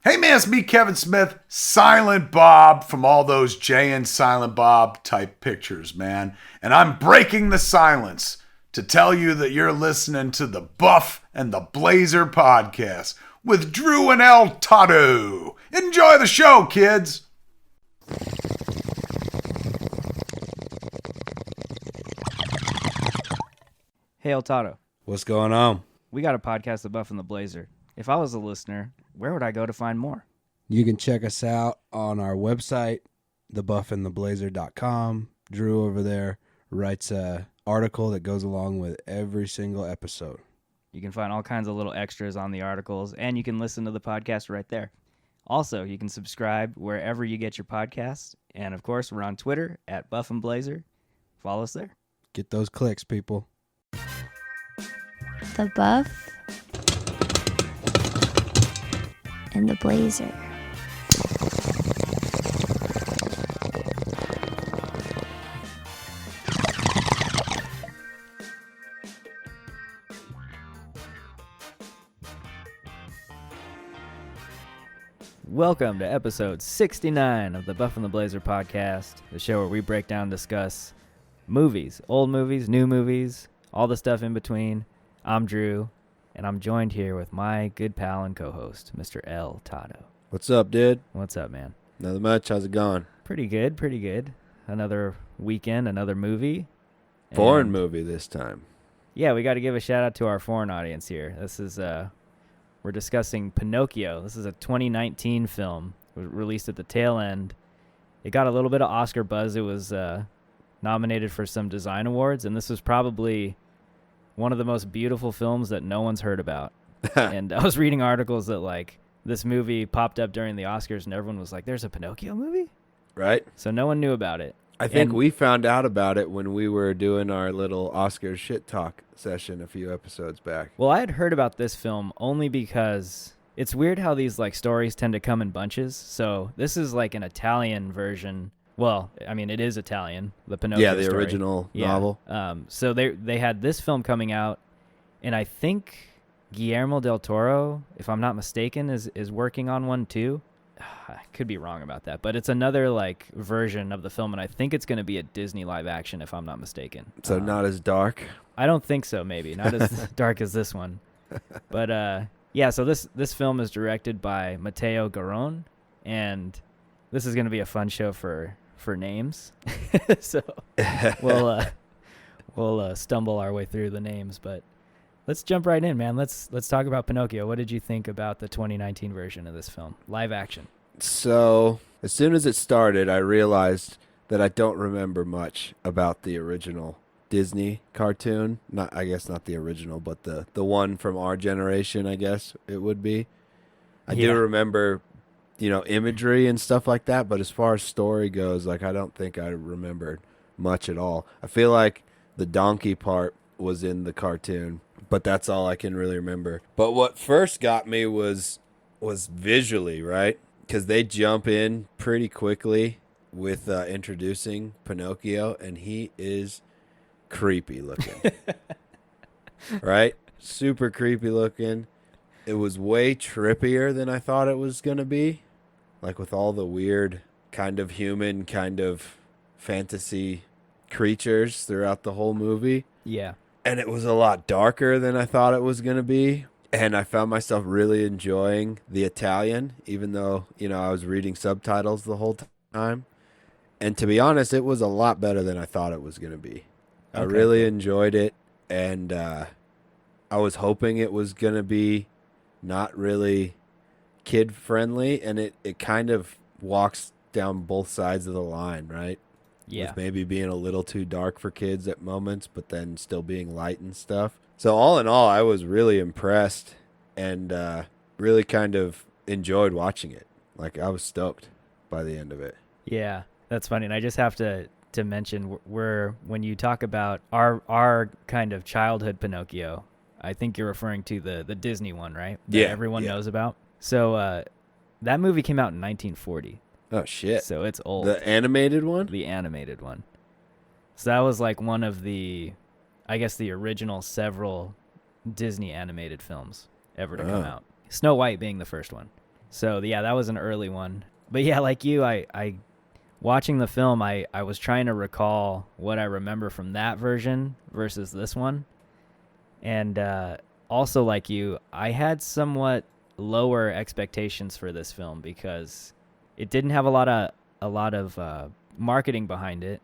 Hey man, it's me, Kevin Smith, Silent Bob from all those Jay and Silent Bob type pictures, man. And I'm breaking the silence to tell you that you're listening to the Buff and the Blazer podcast with Drew and Toddo. Enjoy the show, kids. Hey, Toddo. What's going on? We got a podcast, The Buff and the Blazer. If I was a listener, where would I go to find more? You can check us out on our website, thebuffandtheblazer.com. Drew over there writes a article that goes along with every single episode. You can find all kinds of little extras on the articles, and you can listen to the podcast right there. Also, you can subscribe wherever you get your podcasts. And, of course, we're on Twitter at Buff and Blazer. Follow us there. Get those clicks, people. The Buff and the Blazer. Welcome to episode 69 of the Buff and the Blazer podcast, the show where we break down and discuss movies, old movies, new movies, all the stuff in between. I'm Drew, and I'm joined here with my good pal and co-host, Mr. L. Toddo. What's up, dude? What's up, man? Nothing much. How's it going? Pretty good, pretty good. Another weekend, another movie. Foreign And, movie this time. Yeah, we got to give a shout out to our foreign audience here. This is, we're discussing Pinocchio. This is a 2019 film. It was released at the tail end. It got a little bit of Oscar buzz. It was nominated for some design awards, and this was probably one of the most beautiful films that no one's heard about. And I was reading articles that, like, this movie popped up during the Oscars, and everyone was like, there's a Pinocchio movie? Right? So no one knew about it. I think we found out about it when we were doing our little Oscar shit talk session a few episodes back. Well, I had heard about this film only because it's weird how these, like, stories tend to come in bunches. So this is, like, an Italian version. Well, I mean, it is Italian, the Pinocchio story. Original novel. So they had this film coming out, and I think Guillermo del Toro, if I'm not mistaken, is working on one too. I could be wrong about that, but it's another, like, version of the film, and I think it's going to be a Disney live action, if I'm not mistaken. So not as dark? I don't think so, maybe. Not as dark as this one. But, yeah, so this film is directed by Matteo Garrone, and this is going to be a fun show for names. So we'll stumble our way through the names, but let's jump right in, man. Let's talk about Pinocchio. What did you think about the 2019 version of this film, live action? So as soon as it started, I realized that I don't remember much about the original Disney cartoon. I guess not the original, but the one from our generation, I guess it would be. I do remember, imagery and stuff like that, but as far as story goes, like, I don't think I remembered much at all. I feel like the donkey part was in the cartoon, but that's all I can really remember. But what first got me was visually, right? Because they jump in pretty quickly with introducing Pinocchio, and he is creepy looking. Right? Super creepy looking. It was way trippier than I thought it was going to be. Like, with all the weird kind of human, kind of fantasy creatures throughout the whole movie. Yeah. And it was a lot darker than I thought it was going to be. And I found myself really enjoying the Italian, even though, I was reading subtitles the whole time. And to be honest, it was a lot better than I thought it was going to be. I really enjoyed it. And I was hoping it was going to be not really kid-friendly. And it kind of walks down both sides of the line, right? Yeah. With maybe being a little too dark for kids at moments, but then still being light and stuff. So all in all, I was really impressed and really kind of enjoyed watching it. Like, I was stoked by the end of it. Yeah, that's funny. And I just have to mention, when you talk about our kind of childhood Pinocchio, I think you're referring to the Disney one, right? That everyone knows about. So that movie came out in 1940. Oh, shit. So it's old. The animated one? The animated one. So that was like one of the, I guess, the original several Disney animated films ever to come out. Snow White being the first one. So yeah, that was an early one. But yeah, like you, I watching the film, I was trying to recall what I remember from that version versus this one. And also like you, I had somewhat lower expectations for this film because it didn't have a lot of marketing behind it.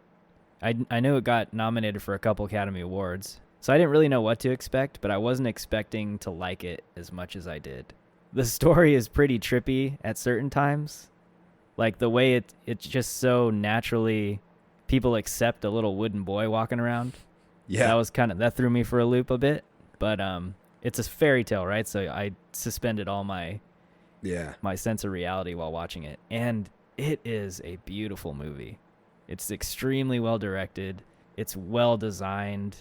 I knew it got nominated for a couple Academy Awards, so I didn't really know what to expect, but I wasn't expecting to like it as much as I did. The story is pretty trippy at certain times. Like the way it's just so naturally people accept a little wooden boy walking around. Yeah. That threw me for a loop a bit, but it's a fairy tale, right? So I suspended all my sense of reality while watching it. And it is a beautiful movie. It's extremely well directed. It's well designed.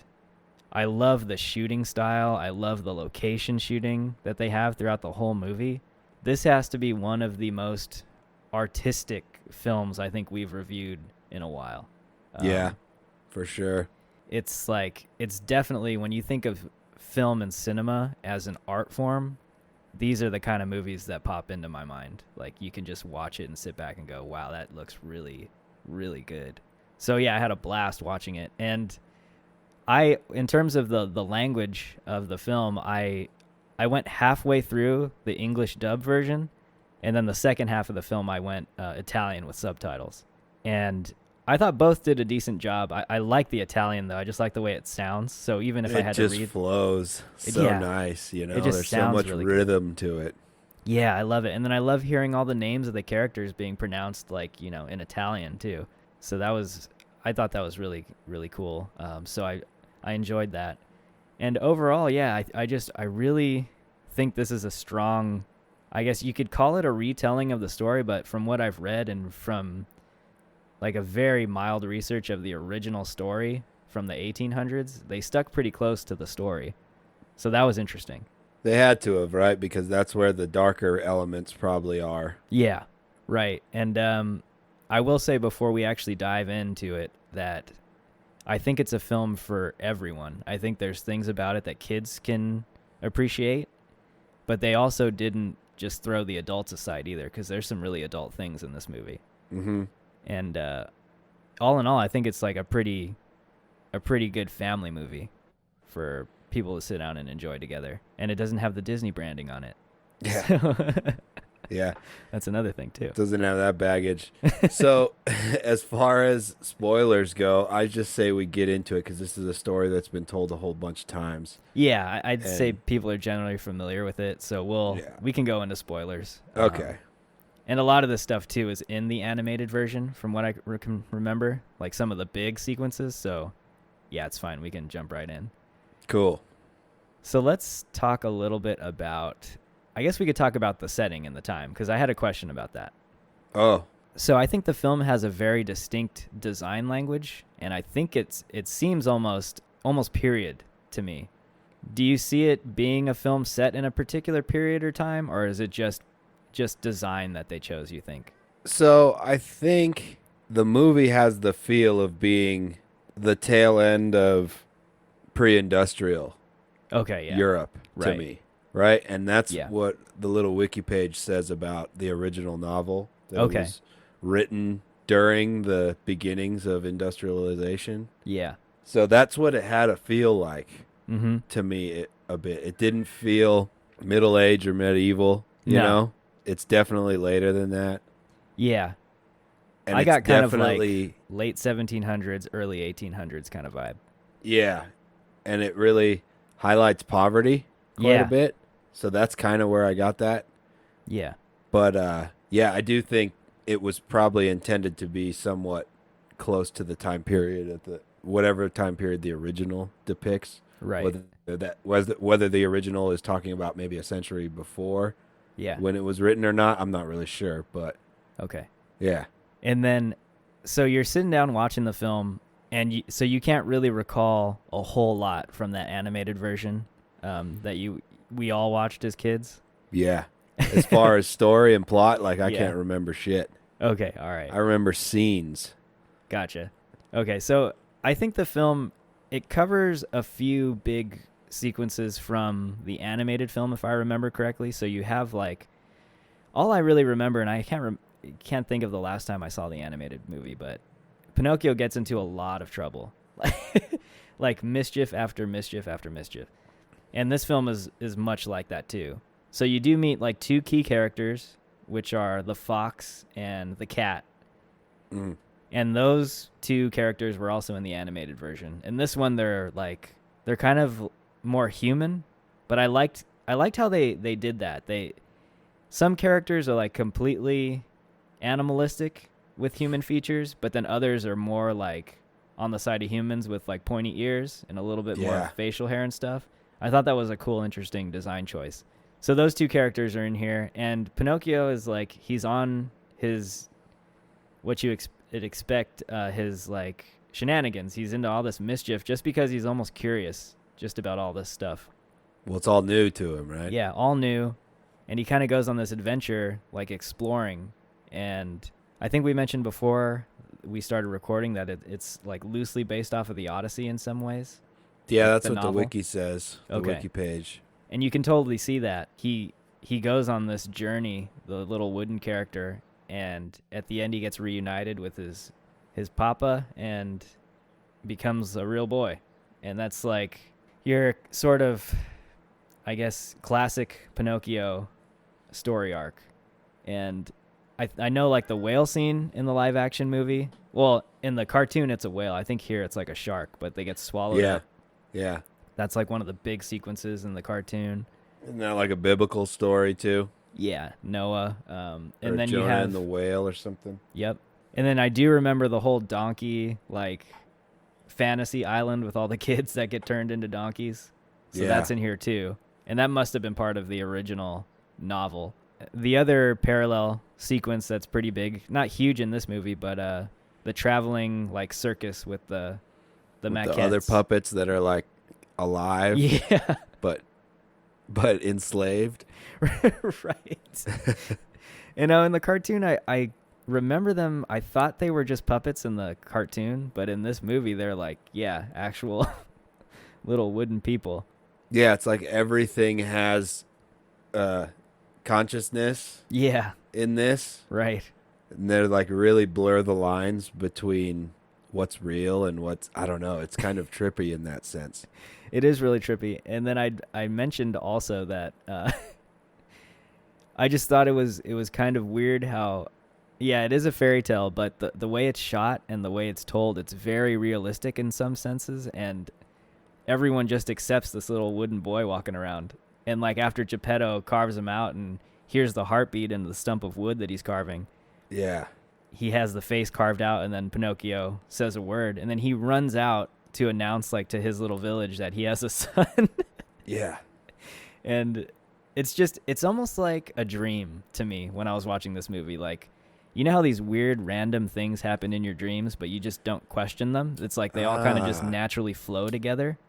I love the shooting style. I love the location shooting that they have throughout the whole movie. This has to be one of the most artistic films I think we've reviewed in a while. Yeah, for sure. It's definitely, when you think of film and cinema as an art form, these are the kind of movies that pop into my mind. Like, you can just watch it and sit back and go, wow, that looks really, really good. So yeah, I had a blast watching it. And in terms of the language of the film, I went halfway through the English dub version, and then the second half of the film I went Italian with subtitles. And I thought both did a decent job. I like the Italian, though. I just like the way it sounds. So even if I had to read... It just flows so nice, you know? It just There's so sounds much really rhythm to it. Yeah, I love it. And then I love hearing all the names of the characters being pronounced, like, you know, in Italian, too. So I thought that was really, really cool. So I enjoyed that. And overall, yeah, I really think this is a strong... I guess you could call it a retelling of the story, but from what I've read and from like a very mild research of the original story from the 1800s, they stuck pretty close to the story. So that was interesting. They had to have, right? Because that's where the darker elements probably are. Yeah, right. And I will say before we actually dive into it that I think it's a film for everyone. I think there's things about it that kids can appreciate, but they also didn't just throw the adults aside either, because there's some really adult things in this movie. Mm-hmm. And all in all, I think it's like a pretty good family movie for people to sit down and enjoy together. And it doesn't have the Disney branding on it. Yeah. So Yeah. That's another thing, too. Doesn't have that baggage. So as far as spoilers go, I just say we get into it because this is a story that's been told a whole bunch of times. Yeah, I'd say people are generally familiar with it, so we can go into spoilers. Okay. And a lot of this stuff, too, is in the animated version, from what I can remember, like some of the big sequences. So, yeah, it's fine. We can jump right in. Cool. So let's talk a little bit about... I guess we could talk about the setting and the time, because I had a question about that. Oh. So I think the film has a very distinct design language, and I think it seems almost period to me. Do you see it being a film set in a particular period or time, or is it just design that they chose, you think? So I think the movie has the feel of being the tail end of pre-industrial Europe to me. Right? And that's what the little wiki page says about the original novel. That it was written during the beginnings of industrialization. Yeah. So that's what it had a feel like to me a bit. It didn't feel Middle Age or medieval, you know? It's definitely later than that. Yeah. And I got kind of like late 1700s, early 1800s kind of vibe. Yeah. And it really highlights poverty quite a bit. So that's kind of where I got that. Yeah. But, I do think it was probably intended to be somewhat close to the time period whatever time period the original depicts. Right. Whether the original is talking about maybe a century before when it was written or not, I'm not really sure. But okay. Yeah. And then, so you're sitting down watching the film, and you can't really recall a whole lot from that animated version that we all watched as kids. Yeah. As far as story and plot, I can't remember shit. Okay, all right. I remember scenes. Gotcha. Okay, so I think the film, it covers a few big sequences from the animated film, if I remember correctly. So you have all I really remember, and I can't think of the last time I saw the animated movie, but Pinocchio gets into a lot of trouble, like mischief after mischief after mischief, and this film is much like that too. So you do meet like two key characters, which are the fox and the cat, and those two characters were also in the animated version. In this one, they're kind of more human, but I liked how they did that. Some characters are like completely animalistic with human features, but then others are more like on the side of humans with like pointy ears and a little bit more facial hair and stuff. I thought that was a cool, interesting design choice. So those two characters are in here, and Pinocchio is like, he's on his, what you expect, his like shenanigans. He's into all this mischief just because he's almost curious just about all this stuff. Well, it's all new to him, right? Yeah, all new. And he kind of goes on this adventure, like exploring. And I think we mentioned before we started recording that it's like loosely based off of the Odyssey in some ways. Yeah, like that's the what novel. the wiki says. The Okay. wiki page. And you can totally see that. He goes on this journey, the little wooden character, and at the end he gets reunited with his papa and becomes a real boy. And that's like your sort of, I guess, classic Pinocchio story arc. And I know like the whale scene in the live action movie. Well, in the cartoon it's a whale. I think here it's like a shark, but they get swallowed up. Yeah. That's like one of the big sequences in the cartoon. Isn't that like a biblical story too? Yeah, Noah. Or And then Jonah you have and the whale or something. Yep. And then I do remember the whole donkey like fantasy island with all the kids that get turned into donkeys. So that's in here too. And that must have been part of the original novel. The other parallel sequence that's pretty big, not huge in this movie, but the traveling like circus with the maquettes. The other puppets that are like alive, Yeah. but enslaved. Right. In the cartoon, I remember them. I thought they were just puppets in the cartoon, but in this movie, they're like, actual little wooden people. Yeah, it's like everything has consciousness Yeah. in this. Right. And they're like really blur the lines between what's real and what's, I don't know. It's kind of trippy in that sense. It is really trippy. And then I mentioned also that I just thought it was kind of weird how, it is a fairy tale, but the way it's shot and the way it's told, it's very realistic in some senses, and everyone just accepts this little wooden boy walking around. And like after Geppetto carves him out and hears the heartbeat in the stump of wood that he's carving, Yeah. he has the face carved out, and then Pinocchio says a word, and then he runs out to announce like to his little village that he has a son. Yeah. And it's almost like a dream to me when I was watching this movie. Like, you know how these weird random things happen in your dreams, but you just don't question them? It's like they all kind of just naturally flow together.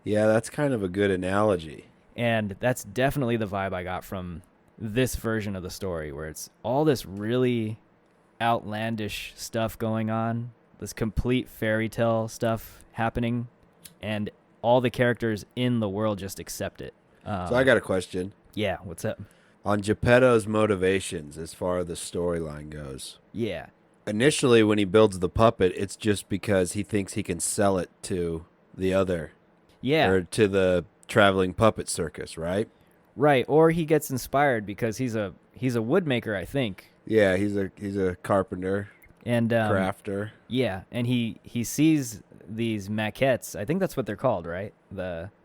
Yeah, that's kind of a good analogy. And that's definitely the vibe I got from this version of the story, where it's all this really outlandish stuff going on, this complete fairy tale stuff happening, and all the characters in the world just accept it. So I got a question. Yeah, what's up? On Gepetto's motivations as far as the storyline goes. Yeah. Initially, when he builds the puppet, it's just because he thinks he can sell it to the other. Yeah. Or to the traveling puppet circus, right? Right, or he gets inspired because he's a woodmaker, I think. Yeah, he's a carpenter, And crafter. Yeah, and he sees these maquettes. I think that's what they're called, right?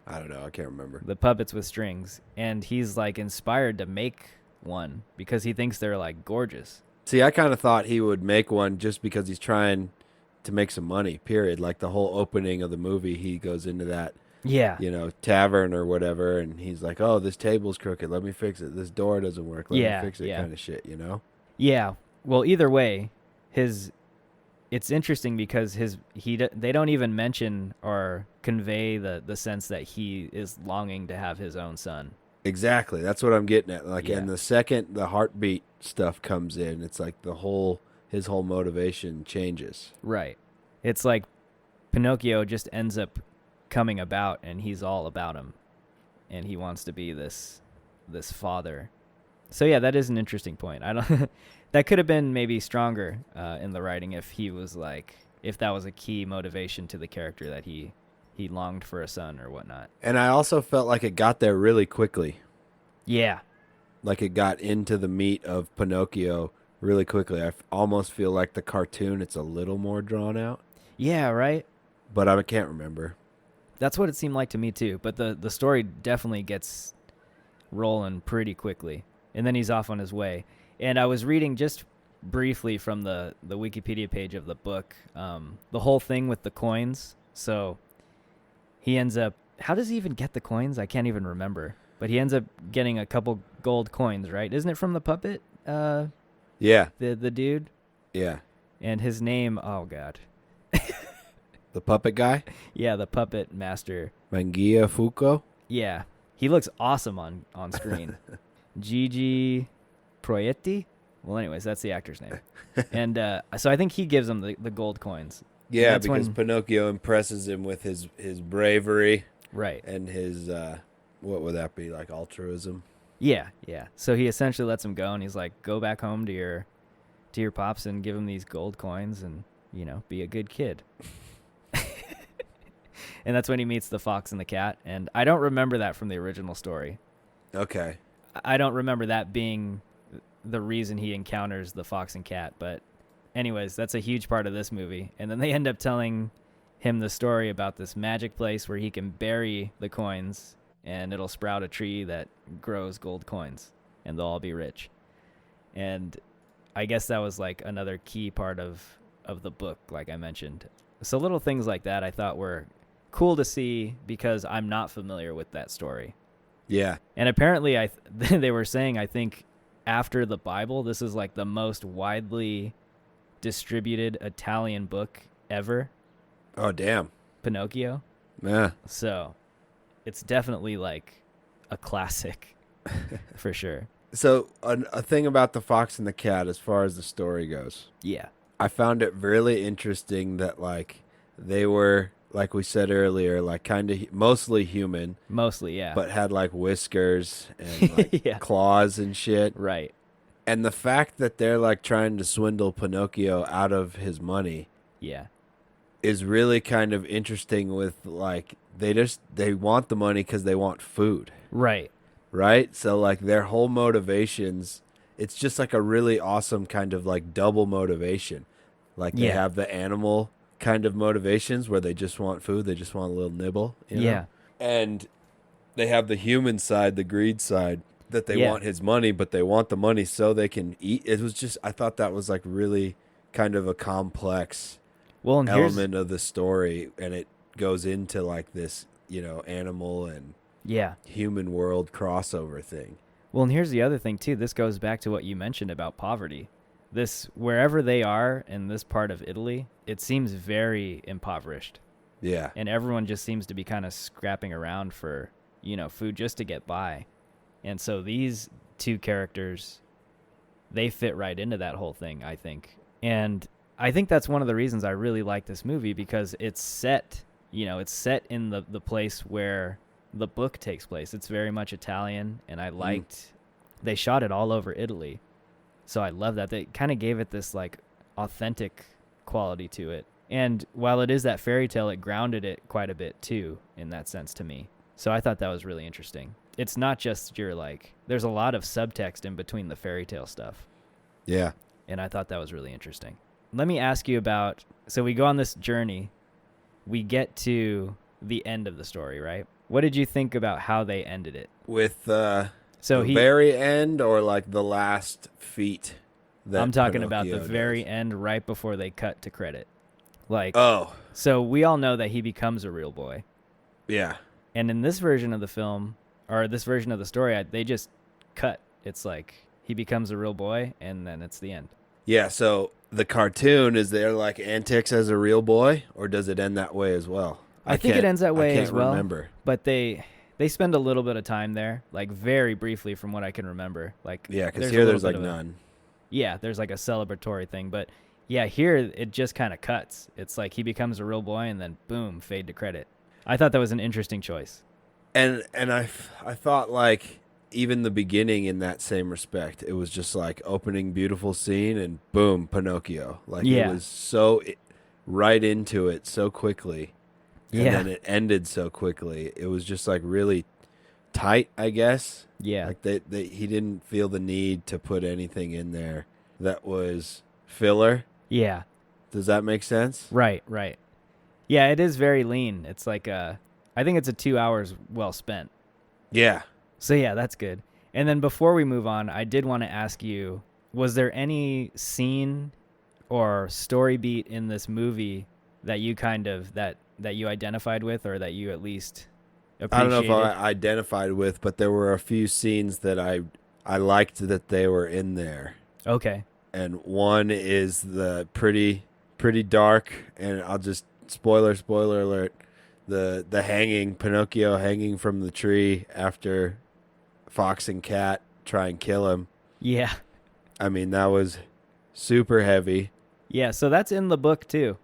I don't know. I can't remember. The puppets with strings, and he's like inspired to make one because he thinks they're like gorgeous. See, I kind of thought he would make one just because he's trying to make some money, period. Like the whole opening of the movie, he goes into that, Yeah. tavern or whatever, and he's like, oh, this table's crooked. Let me fix it. This door doesn't work. Let me fix it kind of shit, Yeah. Well, either way, it's interesting because they don't even mention or convey the sense that he is longing to have his own son. Exactly. That's what I'm getting at. Like, Yeah. and the second the heartbeat stuff comes in, it's like his whole motivation changes. Right. It's like Pinocchio just ends up coming about, and he's all about him, and he wants to be this father. So yeah, that is an interesting point. I don't. That could have been maybe stronger in the writing if he was like, if that was a key motivation to the character that he longed for a son or whatnot. And I also felt like it got there really quickly. Yeah. Like it got into the meat of Pinocchio really quickly. I almost feel like the cartoon, it's a little more drawn out. Yeah, right? But I can't remember. That's what it seemed like to me too. But the story definitely gets rolling pretty quickly. And then he's off on his way. And I was reading just briefly from the Wikipedia page of the book, the whole thing with the coins. So he ends up, how does he even get the coins? I can't even remember. But he ends up getting a couple gold coins, right? Isn't it from the puppet? Yeah. The dude? Yeah. And his name, oh God. The puppet guy? Yeah, the puppet master. Mangia Fuko? Yeah. He looks awesome on screen. Gigi Proietti? Well, anyways, that's the actor's name. And so I think he gives him the gold coins. Yeah, That's because when- Pinocchio impresses him with his bravery Right. and his, what would that be, like altruism? Yeah, yeah. So he essentially lets him go, and he's like, go back home to your pops and give him these gold coins and, be a good kid. And that's when he meets the fox and the cat. And I don't remember that from the original story. Okay. I don't remember that being the reason he encounters the fox and cat. But anyways, that's a huge part of this movie. And then they end up telling him the story about this magic place where he can bury the coins and it'll sprout a tree that grows gold coins and they'll all be rich. And I guess that was like another key part of the book, like I mentioned. So little things like that I thought were cool to see because I'm not familiar with that story. Yeah. And apparently they were saying, I think after the Bible, this is like the most widely distributed Italian book ever, Oh, damn. Pinocchio. Yeah. So it's definitely like a classic for sure. So a thing about the fox and the cat as far as the story goes. Yeah. I found it really interesting that like they were, like we said earlier, like kind of mostly human, Mostly, yeah. but had like whiskers and like Yeah. claws and shit. Right. And the fact that they're like trying to swindle Pinocchio out of his money Yeah. is really kind of interesting with like they want the money because they want food, Right. right? So like their whole motivations, it's just like a really awesome kind of like double motivation. Like they Yeah. have the animal kind of motivations where they just want food, they just want a little nibble, you know? Yeah. And they have the human side, the greed side, that they Yeah. want his money, but they want the money so they can eat. It was just, I thought that was like really kind of a complex Well, and element of the story, and it goes into like this, animal and yeah. human world crossover thing. Well, and here's the other thing too. This goes back to what you mentioned about poverty. This, wherever they are in this part of Italy, it seems very impoverished. Yeah. And everyone just seems to be kind of scrapping around for, food just to get by. And so these two characters, they fit right into that whole thing, I think. And I think that's one of the reasons I really like this movie, because it's set in the place where the book takes place. It's very much Italian, and I liked they shot it all over Italy. So I love that. They kind of gave it this like authentic quality to it. And while it is that fairy tale, it grounded it quite a bit too, in that sense to me. So I thought that was really interesting. It's not just there's a lot of subtext in between the fairy tale stuff. Yeah. And I thought that was really interesting. Let me ask you about, so we go on this journey, we get to the end of the story, right? What did you think about how they ended it? With So the very end or like the last feat? That I'm talking about the Pinocchio very does? end, right before they cut to credit. Like, Oh, so we all know that he becomes a real boy. yeah. And in this version of the film, or this version of the story, they just cut. It's like he becomes a real boy, and then it's the end. Yeah, so the cartoon, is there like antics as a real boy, or does it end that way as well? I think it ends that way I can't as well. remember. But they spend a little bit of time there, like very briefly from what I can remember. Like, Yeah, because a here little there's bit like of none. Yeah, there's like a celebratory thing. But yeah, here it just kind of cuts. It's like he becomes a real boy, and then boom, fade to credit. I thought that was an interesting choice. And I thought like even the beginning in that same respect, it was just like opening beautiful scene and boom, Pinocchio. Like Yeah. it was so right into it so quickly. And Yeah. then it ended so quickly. It was just like really tight, I guess. Yeah. Like he didn't feel the need to put anything in there that was filler. Yeah. Does that make sense? Right. Right. Yeah, it is very lean. It's like I think it's a 2 hours well spent. Yeah. So yeah, that's good. And then before we move on, I did want to ask you, was there any scene or story beat in this movie that you kind of that you identified with, or that you at least appreciated? I don't know if I identified with, but there were a few scenes that I liked that they were in there. Okay. And one is the pretty dark, and I'll just spoiler alert, the hanging, Pinocchio hanging from the tree after Fox and Cat try and kill him. Yeah. I mean, that was super heavy. Yeah, so that's in the book too.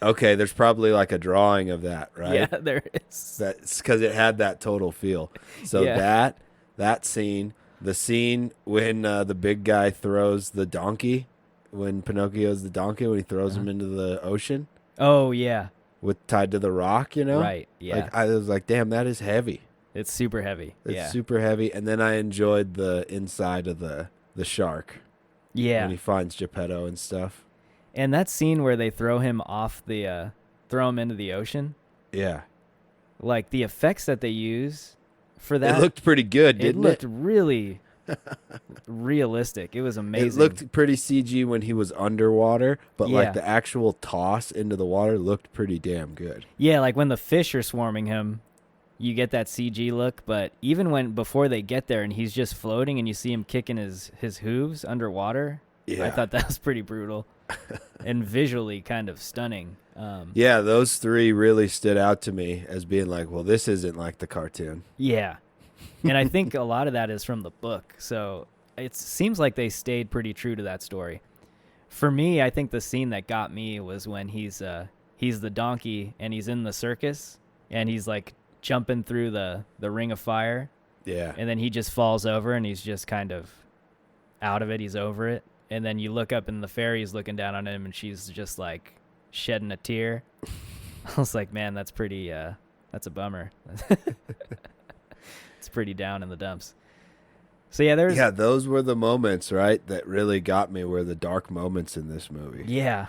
Okay, there's probably like a drawing of that, right? Yeah, there is. That's because it had that total feel. So Yeah. that scene, the scene when the big guy throws the donkey, when Pinocchio's the donkey, when he throws him into the ocean Oh, yeah. with tied to the rock, you know? Right, yeah. Like I was like, damn, that is heavy. It's super heavy. It's yeah. super heavy. And then I enjoyed the inside of the shark Yeah. when he finds Geppetto and stuff. And that scene where they throw him off the throw him into the ocean, Yeah. like the effects that they use for that, It looked pretty good, it didn't looked it? really realistic. It was amazing. It looked pretty CG when he was underwater, but Yeah. like the actual toss into the water looked pretty damn good. Yeah, like when the fish are swarming him, you get that CG look, but even before they get there and he's just floating and you see him kicking his hooves underwater, Yeah. I thought that was pretty brutal and visually kind of stunning. Yeah, those three really stood out to me as being like, well, this isn't like the cartoon. Yeah. And I think a lot of that is from the book. So it seems like they stayed pretty true to that story. For me, I think the scene that got me was when he's the donkey and he's in the circus and he's like jumping through the ring of fire, Yeah. and then he just falls over and he's just kind of out of it. He's over it. And then you look up and the fairy's looking down on him and she's just like shedding a tear. I was like, man, that's pretty, that's a bummer. It's pretty down in the dumps. So yeah, Yeah, those were the moments, right, that really got me, were the dark moments in this movie. Yeah.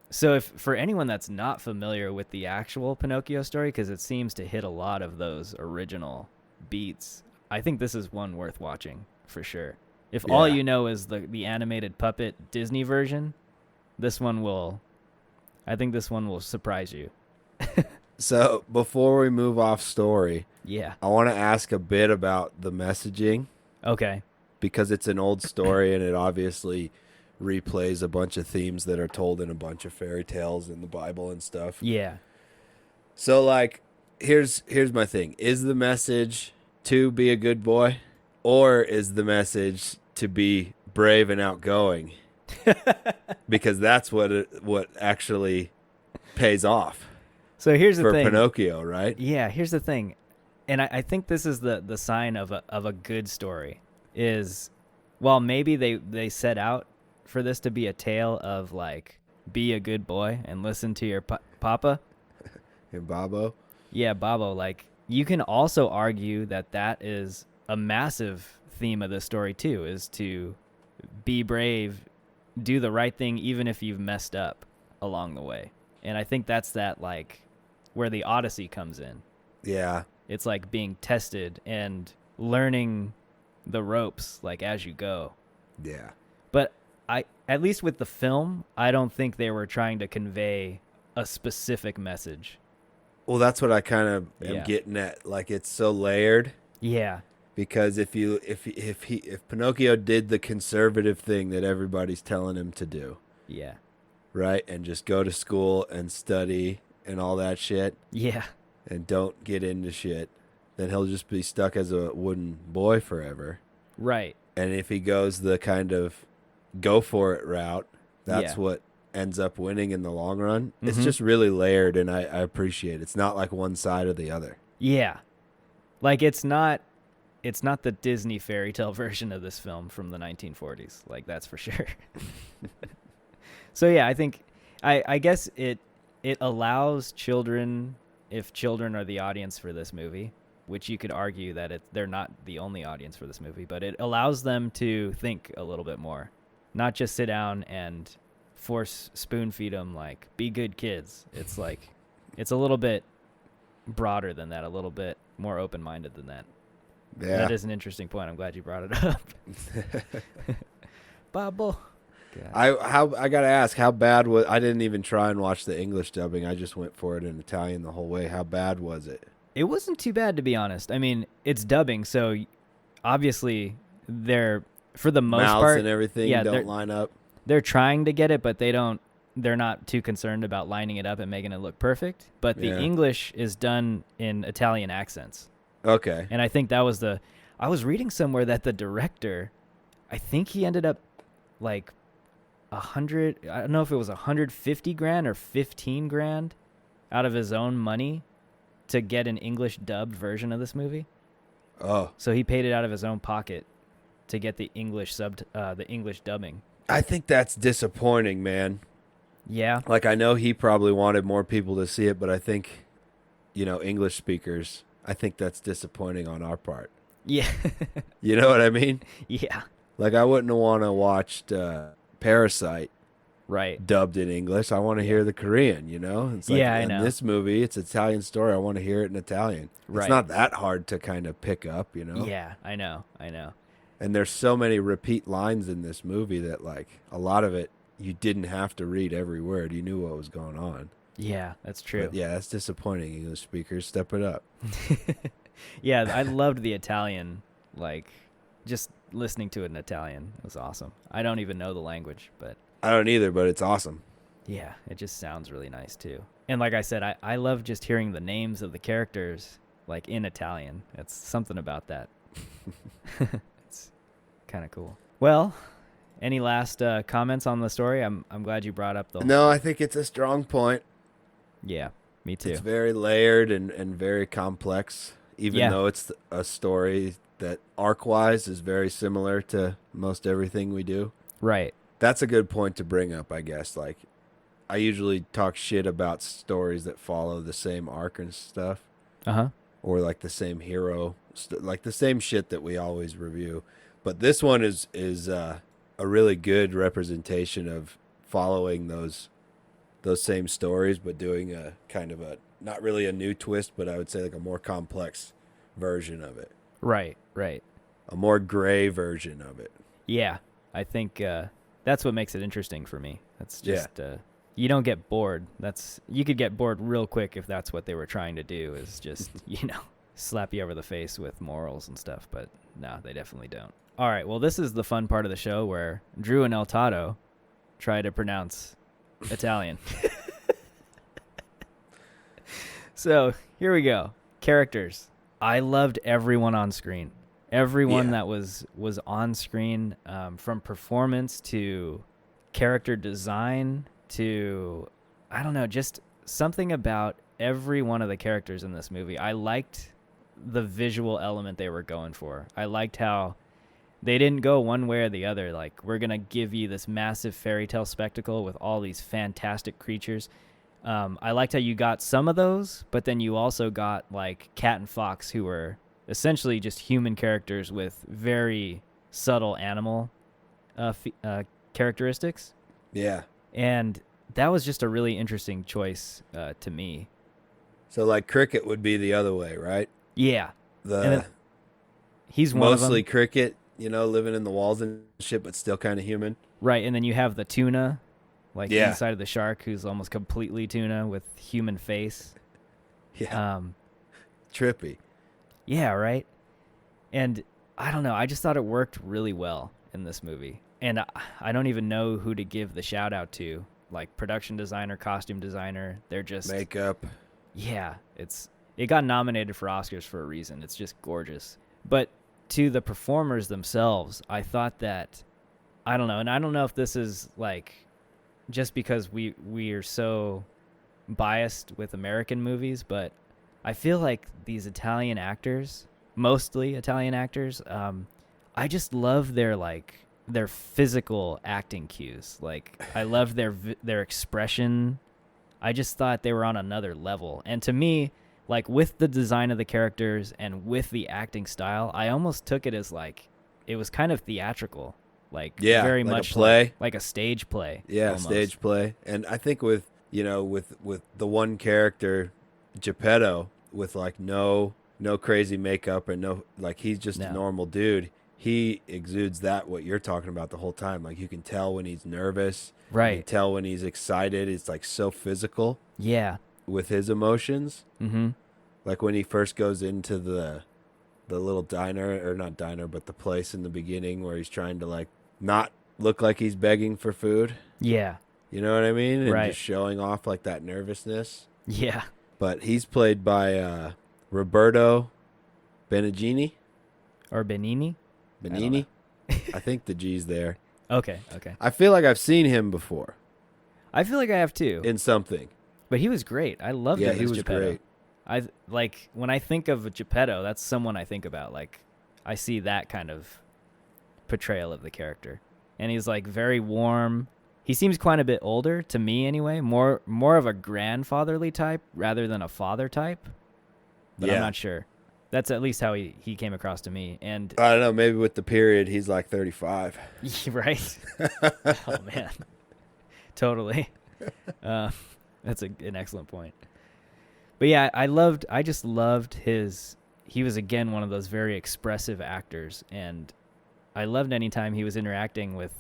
So if for anyone that's not familiar with the actual Pinocchio story, because it seems to hit a lot of those original beats, I think this is one worth watching for sure. If all Yeah. you know is the animated puppet Disney version, I think this one will surprise you. So before we move off story, Yeah. I want to ask a bit about the messaging, Okay. because it's an old story and it obviously replays a bunch of themes that are told in a bunch of fairy tales in the Bible and stuff. Yeah. So like, here's my thing. Is the message to be a good boy, or is the message to be brave and outgoing? Because that's what actually pays off So here's the for thing. Pinocchio, right? Yeah, here's the thing. And I think this is the sign of a good story is, while maybe they set out for this to be a tale of like, be a good boy and listen to your papa. And Babo. Yeah, Babo. Like, you can also argue that is a massive theme of the story too, is to be brave, do the right thing, even if you've messed up along the way. And I think that's that, like, where the Odyssey comes in. Yeah. It's like being tested and learning the ropes, like, as you go. Yeah. But at least with the film, I don't think they were trying to convey a specific message. Well, that's what I kind of am Yeah. getting at. Like, it's so layered, Yeah. because if Pinocchio did the conservative thing that everybody's telling him to do, Yeah. right, and just go to school and study and all that shit, Yeah. and don't get into shit, then he'll just be stuck as a wooden boy forever. Right. And if he goes the kind of go for it route, that's Yeah. what ends up winning in the long run. It's Mhm. just really layered, and I appreciate it. It's not like one side or the other. Yeah. Like, it's not it's not the Disney fairy tale version of this film from the 1940s. Like, that's for sure. So yeah, I think I guess it allows children, if children are the audience for this movie, which you could argue that they're not the only audience for this movie, but it allows them to think a little bit more, not just sit down and force spoon feed them like, be good kids. It's like, it's a little bit broader than that, a little bit more open-minded than that. Yeah. That is an interesting point. I'm glad you brought it up. Bubble. I gotta ask, how bad was? I didn't even try and watch the English dubbing. I just went for it in Italian the whole way. How bad was it? It wasn't too bad, to be honest. I mean, it's dubbing, so obviously they're, for the most Mouths part, and everything don't line up. They're trying to get it, but they're not too concerned about lining it up and making it look perfect. But the English is done in Italian accents. Okay. And I think that was I was reading somewhere that the director, I think he ended up like 100, I don't know if it was 150 grand or 15 grand out of his own money to get an English dubbed version of this movie. Oh. So he paid it out of his own pocket to get the English the English dubbing. I think that's disappointing, man. Yeah. Like, I know he probably wanted more people to see it, but I think, English speakers, I think that's disappointing on our part. Yeah. You know what I mean? Yeah. Like, I wouldn't want to watched Parasite Right. dubbed in English. I want to hear the Korean, It's like, Yeah, I in know. this movie, it's an Italian story. I want to hear it in Italian. Right. It's not that hard to kind of pick up, Yeah, I know. And there's so many repeat lines in this movie that, like, a lot of it, you didn't have to read every word. You knew what was going on. Yeah, that's true. But yeah, that's disappointing, English speakers. Step it up. Yeah, I loved the Italian, like, just listening to it in Italian. It was awesome. I don't even know the language, but I don't either, but it's awesome. yeah, it just sounds really nice, too. And like I said, I love just hearing the names of the characters, like, in Italian. It's something about that. It's kind of cool. Well, any last comments on the story? I'm glad you brought up the... No, I think it's a strong point. Yeah, me too. It's very layered and very complex, even though it's a story that arc-wise is very similar to most everything we do. Right. That's a good point to bring up, I guess. Like, I usually talk shit about stories that follow the same arc and stuff. Uh-huh. Or like the same hero, like the same shit that we always review. But this one is a really good representation of following those same stories, but doing a kind of a, not really a new twist, but I would say like a more complex version of it. Right. A more gray version of it. Yeah, I think that's what makes it interesting for me. That's just you don't get bored. You could get bored real quick if that's what they were trying to do, is just slap you over the face with morals and stuff. But no, they definitely don't. All right, well, this is the fun part of the show where Drew and El Toddo try to pronounce Italian. So here we go. Characters. I loved everyone on screen. Everyone that was on screen, from performance to character design to, I don't know, just something about every one of the characters in this movie. I liked the visual element they were going for. I liked how they didn't go one way or the other. Like, we're going to give you this massive fairy tale spectacle with all these fantastic creatures. I liked how you got some of those, but then you also got like Cat and Fox, who were essentially just human characters with very subtle animal characteristics. Yeah. And that was just a really interesting choice to me. So like Cricket would be the other way, right? Yeah. He's one of them. Mostly Cricket, living in the walls and shit, but still kind of human. Right, and then you have the tuna, like Yeah. inside of the shark, who's almost completely tuna with human face. Yeah. Trippy. Yeah, right. And I don't know, I just thought it worked really well in this movie. And I don't even know who to give the shout out to, like production designer, costume designer. They're just makeup. Yeah, it got nominated for Oscars for a reason. It's just gorgeous. But to the performers themselves, I thought that, I don't know, and I don't know if this is like just because we are so biased with American movies, but I feel like these Italian actors mostly Italian actors. I just love their physical acting cues. Like I love their expression. I just thought they were on another level. And to me, like with the design of the characters and with the acting style, I almost took it as like it was kind of theatrical. Like very like much a play. like a stage play. Yeah, almost. stage play. And I think with the one character, Geppetto, with like no crazy makeup and no, like he's just a normal dude. He exudes what you're talking about the whole time. Like you can tell when he's nervous. Right. You can tell when he's excited. It's like so physical. Yeah. With his emotions. Mm-hmm. Like when he first goes into the little diner, or not diner, but the place in the beginning where he's trying to like not look like he's begging for food. Yeah. You know what I mean? And right. just showing off like that nervousness. Yeah. But he's played by Roberto Benigni. Or Benini? Benini? I think the G's there. Okay. I feel like I've seen him before. I feel like I have too. In something. But he was great. I loved him as he was Geppetto. great. When I think of Geppetto, that's someone I think about. Like I see that kind of portrayal of the character. And he's like very warm. He seems quite a bit older to me anyway, more of a grandfatherly type rather than a father type. But I'm not sure. That's at least how he came across to me. And I don't know, maybe with the period he's like 35. Right? Oh man. Totally. That's an excellent point. But yeah, I just loved he was again one of those very expressive actors, and I loved anytime he was interacting with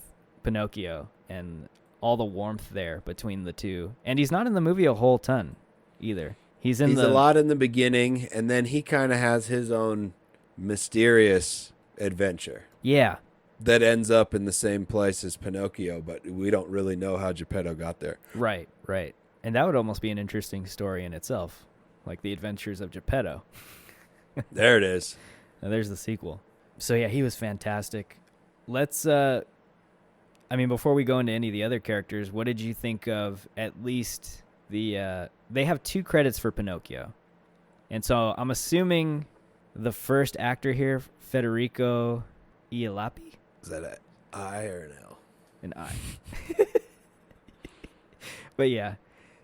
Pinocchio and all the warmth there between the two. And he's not in the movie a whole ton either. He's a lot in the beginning, and then he kind of has his own mysterious adventure. Yeah. That ends up in the same place as Pinocchio, but we don't really know how Geppetto got there. Right. And that would almost be an interesting story in itself, like the adventures of Geppetto. There it is. Now there's the sequel. So yeah, he was fantastic. Let's before we go into any of the other characters, what did you think of at least they have 2 credits for Pinocchio. And so I'm assuming the first actor here, Federico Iolapi. Is that an I or an L? An I. But yeah.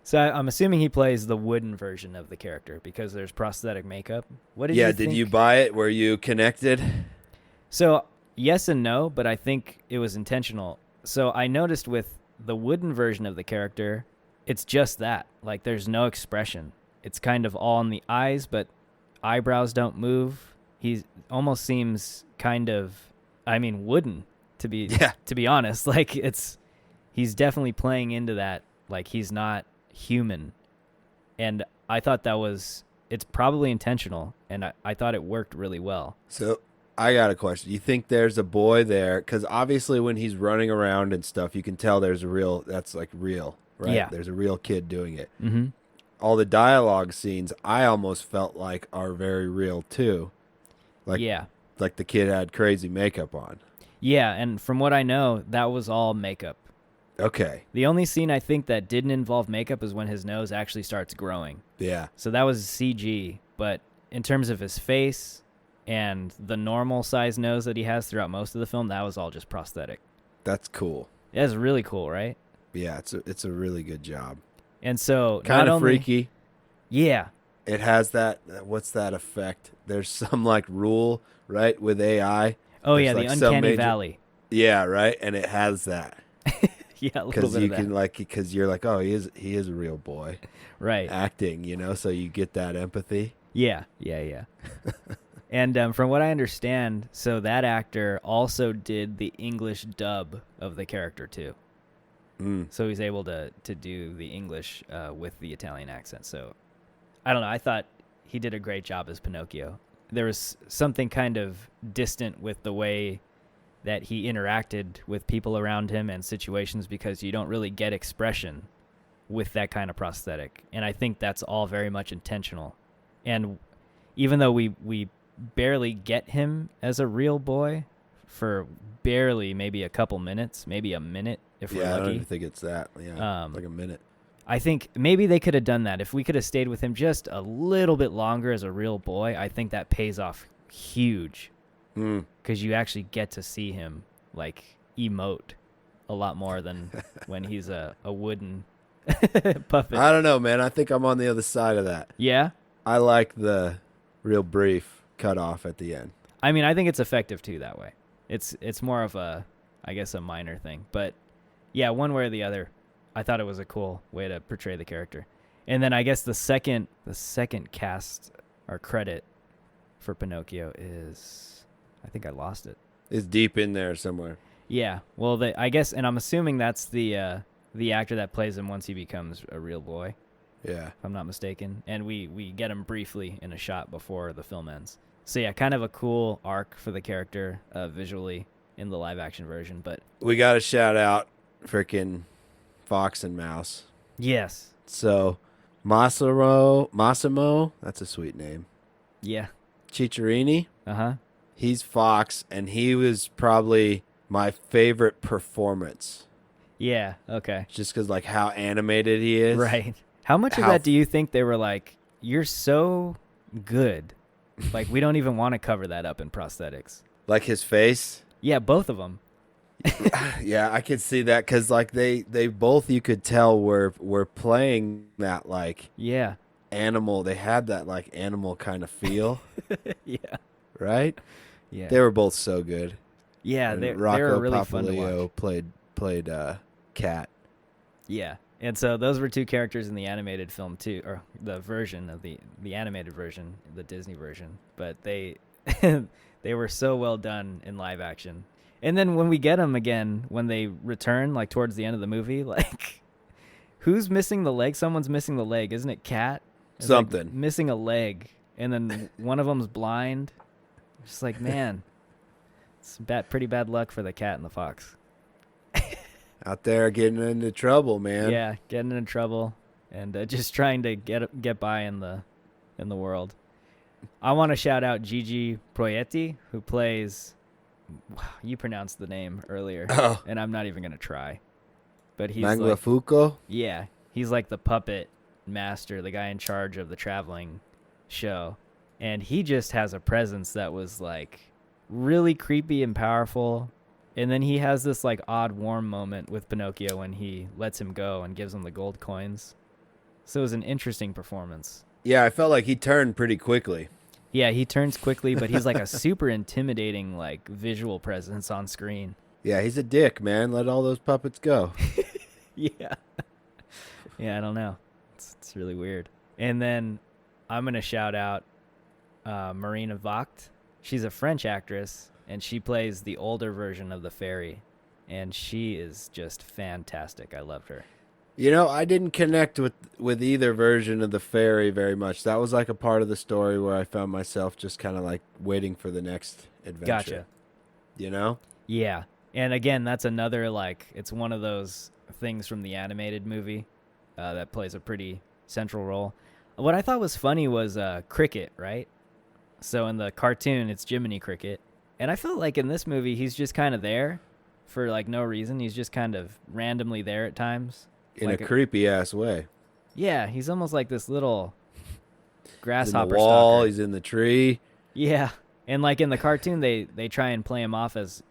So I'm assuming he plays the wooden version of the character because there's prosthetic makeup. What did you think? Did you buy it? Were you connected? So yes and no, but I think it was intentional. So I noticed with the wooden version of the character, it's just that. Like there's no expression. It's kind of all in the eyes, but eyebrows don't move. He almost seems kind of, wooden to be honest. Like he's definitely playing into that. Like he's not human. And I thought it's probably intentional, and I thought it worked really well. So I got a question. You think there's a boy there? Because obviously when he's running around and stuff, you can tell that's like real, right? Yeah. There's a real kid doing it. Mm-hmm. All the dialogue scenes I almost felt like are very real too. Like the kid had crazy makeup on. Yeah, and from what I know, that was all makeup. Okay. The only scene I think that didn't involve makeup is when his nose actually starts growing. Yeah. So that was CG, but in terms of his face and the normal size nose that he has throughout most of the film, that was all just prosthetic. That's cool. That's really cool, right? Yeah, it's a really good job. And so kind of freaky. Yeah. It has that, what's that effect? There's some like rule, right, with AI. Oh, There's yeah, like the uncanny valley. Yeah, right, and it has that. Yeah, a little bit of that. Because you're like, oh, he is a real boy. Right. Acting, so you get that empathy. Yeah. And from what I understand, so that actor also did the English dub of the character too. So he's able to do the English with the Italian accent. So I don't know. I thought he did a great job as Pinocchio. There was something kind of distant with the way that he interacted with people around him and situations, because you don't really get expression with that kind of prosthetic. And I think that's all very much intentional. And even though we barely get him as a real boy for barely maybe a couple minutes, maybe a minute if we're lucky. I don't even think it's that. Yeah, like a minute. I think maybe they could have done that. If we could have stayed with him just a little bit longer as a real boy, I think that pays off huge because you actually get to see him like emote a lot more than when he's a wooden puppet. I don't know, man. I think I'm on the other side of that. Yeah? I like the real brief cut off at the end. I mean, I think it's effective too that way. It's more of a, I guess, a minor thing. But yeah, one way or the other, I thought it was a cool way to portray the character. And then I guess the second cast or credit for Pinocchio is, I think I lost it. It's deep in there somewhere. Yeah. Well, I guess, and I'm assuming that's the actor that plays him once he becomes a real boy, Yeah. if I'm not mistaken. And we get him briefly in a shot before the film ends. So yeah, kind of a cool arc for the character visually in the live action version. But We got to shout out freaking Fox and Mouse. yes. So Massimo, that's a sweet name. Yeah. Cicciarini, Uh-huh. he's Fox, and he was probably my favorite performance. Yeah. Okay. Just because, like, how animated he is. Right. How much of How- that do you think they were like, you're so good, like we don't even want to cover that up in prosthetics? Like his face. Yeah, both of them. Yeah, I could see that because, like, they both, you could tell, were playing that, like, Yeah. animal. They had that, like, animal kind of feel, Yeah. right? Yeah. They were both so good. Yeah, And they were Rocco really fun to Papaleo watch. played Cat. Yeah. And so those were two characters in the animated film too, or the version of the animated version, the Disney version. But they they were so well done in live action. And then when we get them again, when they return, like towards the end of the movie, like who's missing the leg? Someone's missing the leg, isn't it? Cat. It's like Something. missing a leg, and then one of them's blind. Just like, man, it's pretty bad luck for the cat and the fox. Out there getting into trouble, man. Yeah, getting in trouble and just trying to get by in the world. I want to shout out Gigi Proietti, who plays. You pronounced the name earlier, Oh. and I'm not even gonna try. But he's Manglafuko. yeah, he's like the puppet master, the guy in charge of the traveling show, and he just has a presence that was like really creepy and powerful. And then he has this like odd warm moment with Pinocchio when he lets him go and gives him the gold coins. So it was an interesting performance. Yeah, I felt like he turned pretty quickly. Yeah, he turns quickly, but he's like a super intimidating like visual presence on screen. Yeah, he's a dick, man. Let all those puppets go. Yeah. Yeah, I don't know. It's really weird. And then I'm going to shout out Marina Vogt. She's a French actress, and she plays the older version of the fairy. And she is just fantastic. I loved her. You know, I didn't connect with either version of the fairy very much. That was like a part of the story where I found myself just kind of like waiting for the next adventure. Gotcha. You know? Yeah. And again, that's another, like, it's one of those things from the animated movie that plays a pretty central role. What I thought was funny was Cricket, right? So in the cartoon, it's Jiminy Cricket. And I felt like in this movie, he's just kind of there for, like, no reason. He's just kind of randomly there at times. In like a creepy ass way. Yeah, he's almost like this little He's in grasshopper the wall, stalker. he's in the tree. Yeah. And like in the cartoon, they try and play him off as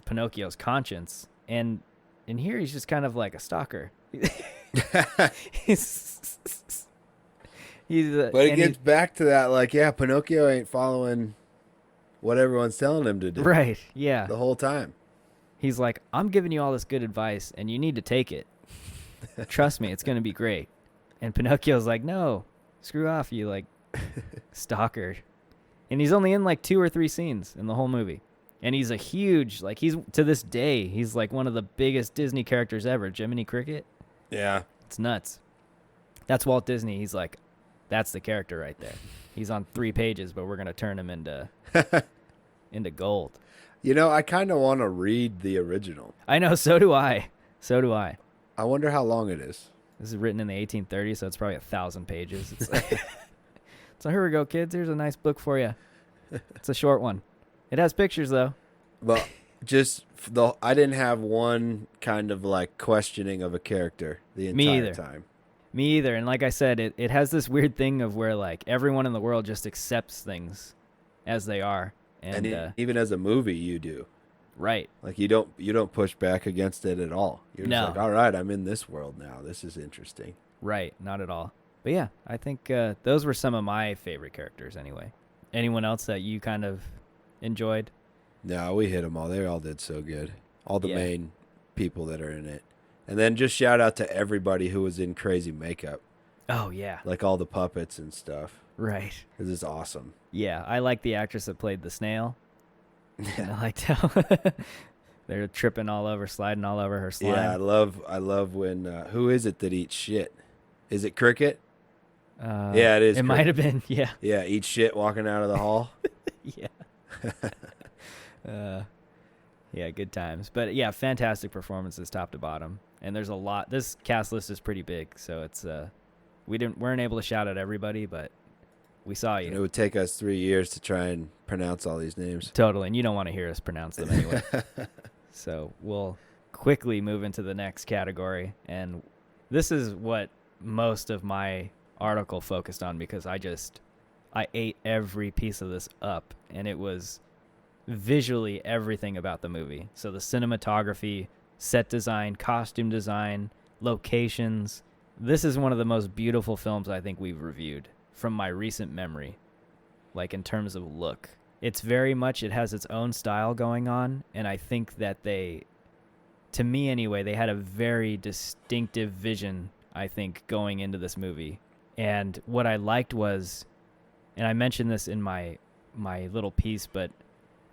Pinocchio's conscience. And in here, he's just kind of like a stalker. he's But it gets back to that, like, yeah, Pinocchio ain't following what everyone's telling him to do. right. Yeah. The whole time. He's like, I'm giving you all this good advice, and you need to take it. Trust me, it's going to be great. And Pinocchio's like, no, screw off, you, like, stalker. And he's only in, like, 2 or 3 scenes in the whole movie. And he's a huge, like, he's, to this day, he's, like, one of the biggest Disney characters ever. Jiminy Cricket. Yeah. It's nuts. That's Walt Disney. He's like, that's the character right there. He's on 3 pages, but we're going to turn him into gold. You know, I kind of want to read the original. I know, so do I. So do I. I wonder how long it is. This is written in the 1830s, so it's probably 1,000 pages. It's like, so here we go, kids. Here's a nice book for you. It's a short one. It has pictures, though. But I didn't have one kind of like questioning of a character the Me entire either. time. Me either. And like I said, it has this weird thing of where like everyone in the world just accepts things as they are. And even as a movie, you do. right. Like you don't push back against it at all. You're No. just like, all right, I'm in this world now. This is interesting. Right, not at all. But yeah, I think those were some of my favorite characters anyway. Anyone else that you kind of enjoyed? No, we hit them all. They all did so good. All the Yeah. main people that are in it. And then just shout out to everybody who was in crazy makeup, Oh, yeah. like all the puppets and stuff. Right. This is awesome. Yeah, I like the actress that played the snail. And I liked how they're tripping all over, sliding all over her slime. Yeah, I love when who is it that eats shit? Is it Cricket? Yeah, it is. It might have been, yeah. Yeah, eats shit walking out of the hall. Yeah. Yeah, good times. But yeah, fantastic performances top to bottom. And there's a lot. This cast list is pretty big, so it's weren't able to shout out everybody, but we saw you. And it would take us 3 years to try and pronounce all these names. Totally, and you don't want to hear us pronounce them anyway. So we'll quickly move into the next category, and this is what most of my article focused on because I ate every piece of this up, and it was visually everything about the movie. So the cinematography, set design, costume design, locations. This is one of the most beautiful films I think we've reviewed from my recent memory, like in terms of look. It's very much, it has its own style going on, and I think that to me anyway, they had a very distinctive vision, I think, going into this movie. And what I liked was, and I mentioned this in my little piece, but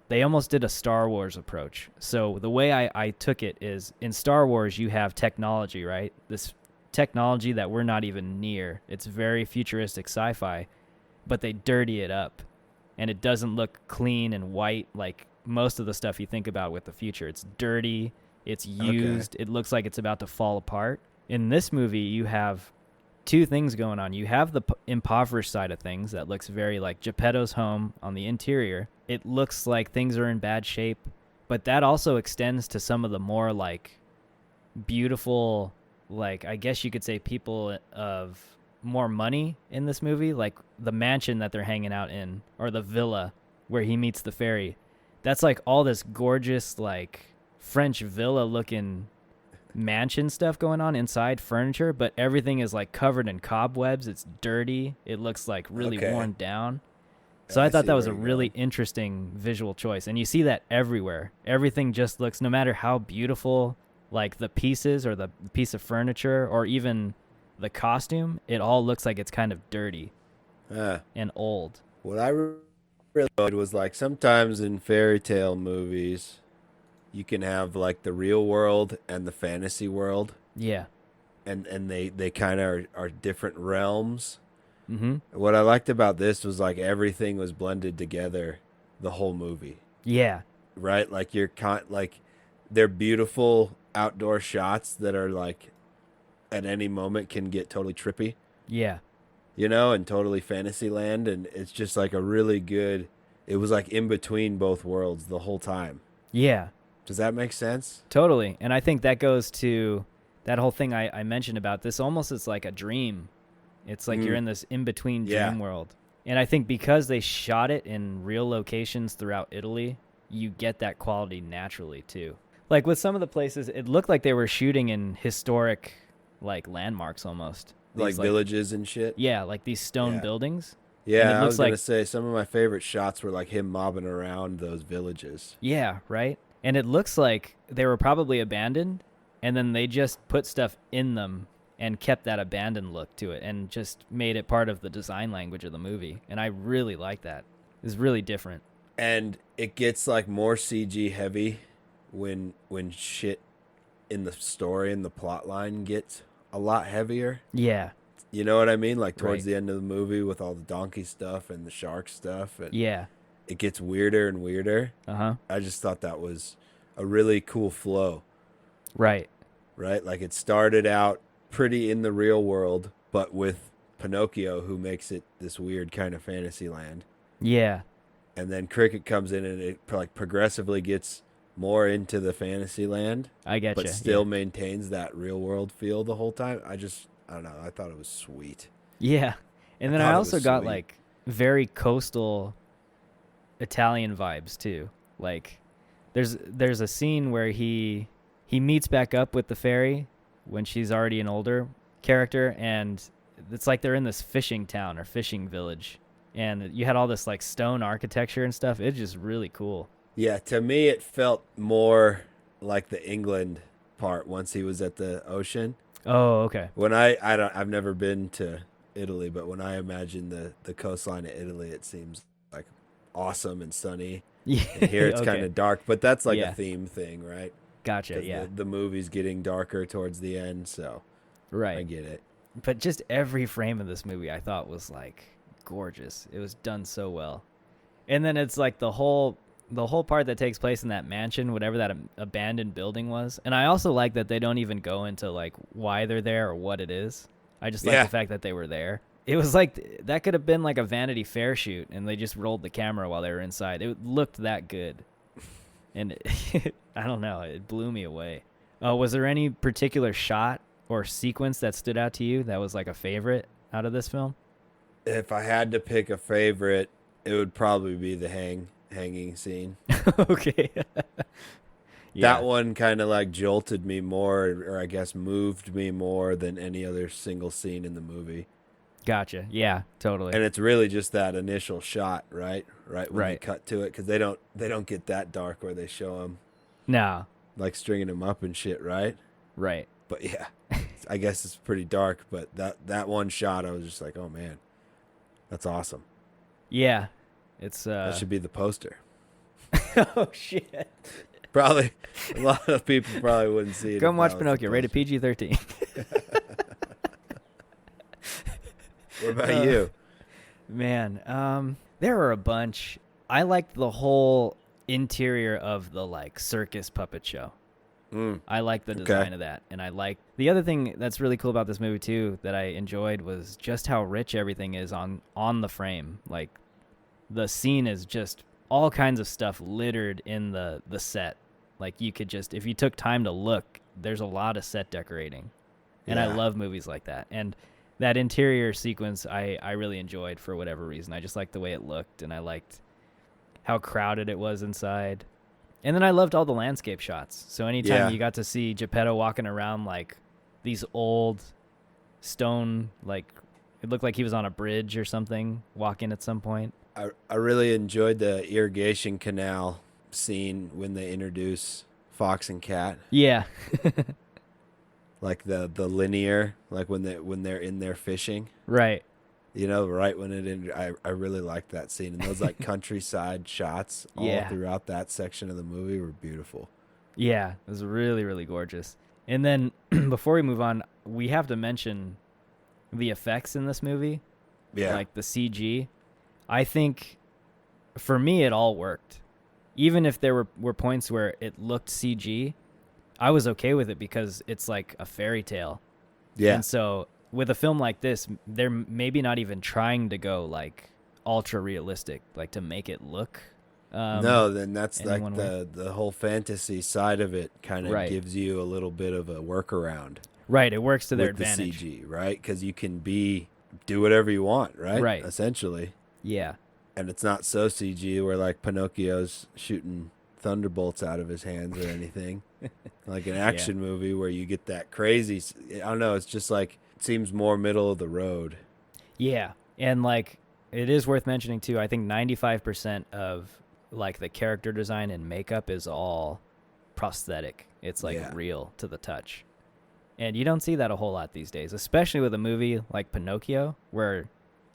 they almost did a Star Wars approach. So the way I took it is, in Star Wars, you have technology, right? This technology that we're not even near. It's very futuristic sci-fi, but they dirty it up. And it doesn't look clean and white like most of the stuff you think about with the future. It's dirty. It's used. Okay. It looks like it's about to fall apart. In this movie, you have two things going on. You have the impoverished side of things that looks very like Gepetto's home on the interior. It looks like things are in bad shape, but that also extends to some of the more like beautiful, like I guess you could say people of more money in this movie, like the mansion that they're hanging out in, or the villa where he meets the fairy. That's like all this gorgeous like French villa looking mansion stuff going on inside, furniture, but everything is like covered in cobwebs. It's dirty. It looks like really worn down. So I thought that was a really interesting visual choice. And you see that everywhere. Everything just looks, no matter how beautiful like the pieces or the piece of furniture or even the costume, it all looks like it's kind of dirty and old. What I really enjoyed was like sometimes in fairy tale movies, you can have like the real world and the fantasy world. Yeah. And they kind of are different realms. Mm-hmm. What I liked about this was like everything was blended together the whole movie. Yeah. Right? Like they're beautiful outdoor shots that are like at any moment can get totally trippy. Yeah. You know, and totally fantasy land. And it's just like a really good, it was like in between both worlds the whole time. Yeah. Does that make sense? Totally. And I think that goes to that whole thing I mentioned about this. Almost it's like a dream. It's like you're in this in-between dream world. And I think because they shot it in real locations throughout Italy, you get that quality naturally too. Like with some of the places, it looked like they were shooting in historic like landmarks almost. Like villages and shit? Yeah, like these stone buildings. Yeah, I was going to say some of my favorite shots were like him mobbing around those villages. Yeah, right? And it looks like they were probably abandoned, and then they just put stuff in them and kept that abandoned look to it and just made it part of the design language of the movie. And I really like that. It's really different. And it gets like more CG heavy when shit in the story and the plot line gets a lot heavier. Yeah. You know what I mean? Like towards the end of the movie with all the donkey stuff and the shark stuff. And yeah. It gets weirder and weirder. Uh-huh. I just thought that was a really cool flow. Right. Right? Like it started out pretty in the real world, but with Pinocchio, who makes it this weird kind of fantasy land. Yeah. And then Cricket comes in and it like progressively gets more into the fantasy land. I get you. But still maintains that real world feel the whole time. I don't know. I thought it was sweet. Yeah. And then I also got like very coastal Italian vibes too. Like there's a scene where he meets back up with the fairy when she's already an older character, and it's like they're in this fishing town or fishing village, and you had all this like stone architecture and stuff. It's just really cool. Yeah, to me it felt more like the England part once he was at the ocean. Oh, okay. When I've never been to Italy, but when I imagine the coastline of Italy, it seems like awesome and sunny. Yeah. And here it's Okay. kind of dark, but that's like Yeah. a theme thing, right? Gotcha. 'Cause Yeah. the movie's getting darker towards the end, so Right. I get it. But just every frame of this movie I thought was like gorgeous. It was done so well. And then it's like the whole part that takes place in that mansion, whatever that abandoned building was. And I also like that they don't even go into like why they're there or what it is. I just like Yeah. the fact that they were there. It was like that could have been like a Vanity Fair shoot, and they just rolled the camera while they were inside. It looked that good. And I don't know, it blew me away. Was there any particular shot or sequence that stood out to you that was like a favorite out of this film? If I had to pick a favorite, it would probably be the hanging scene. Okay. That one kind of like jolted me more, or I guess moved me more than any other single scene in the movie. Gotcha. Yeah, totally. And it's really just that initial shot, right? Right when they Right. cut to it, because they don't get that dark where they show him No. like stringing him up and shit, right? Right. But yeah, I guess it's pretty dark. But that one shot, I was just like, oh man, that's awesome. Yeah. It's That should be the poster. oh shit. Probably a lot of people probably wouldn't see it. Go if and watch that was the Pinocchio, rated poster. PG-13. What about you? Man, there were a bunch. I liked the whole interior of the like circus puppet show. I like the design of that, and I like the other thing that's really cool about this movie too that I enjoyed was just how rich everything is on the frame. Like the scene is just all kinds of stuff littered in the set. Like you could just, if you took time to look, there's a lot of set decorating, and I Yeah. love movies like that. And that interior sequence I really enjoyed for whatever reason. I just liked the way it looked, and I liked how crowded it was inside. And then I loved all the landscape shots. So anytime Yeah. you got to see Geppetto walking around like these old stone, like it looked like he was on a bridge or something, walking at some point. I really enjoyed the irrigation canal scene when they introduce Fox and Cat, Yeah. like the linear, like when they're in there fishing. Right. You know, right when I really liked that scene, and those like countryside shots all Yeah. throughout that section of the movie were beautiful. Yeah, it was really, really gorgeous. And then before we move on, we have to mention the effects in this movie. Yeah, Like the CG. I think for me it all worked. Even if there were points where it looked CG, I was okay with it because it's like a fairy tale. yeah, And so with a film like this, they're maybe not even trying to go like ultra realistic, like to make it look. no, then that's in like one way. the whole fantasy side of it kind of Right. gives you a little bit of a workaround Right, it works to their with the advantage. CG, right? Because you can do whatever you want, right? Right. Essentially. Yeah. And it's not so CG where like Pinocchio's shooting thunderbolts out of his hands or anything. Like an action movie where you get that crazy. I don't know. It's just like, it seems more middle of the road. Yeah. And like it is worth mentioning too, I think 95% of like the character design and makeup is all prosthetic. It's like Yeah. real to the touch. And you don't see that a whole lot these days, especially with a movie like Pinocchio, where,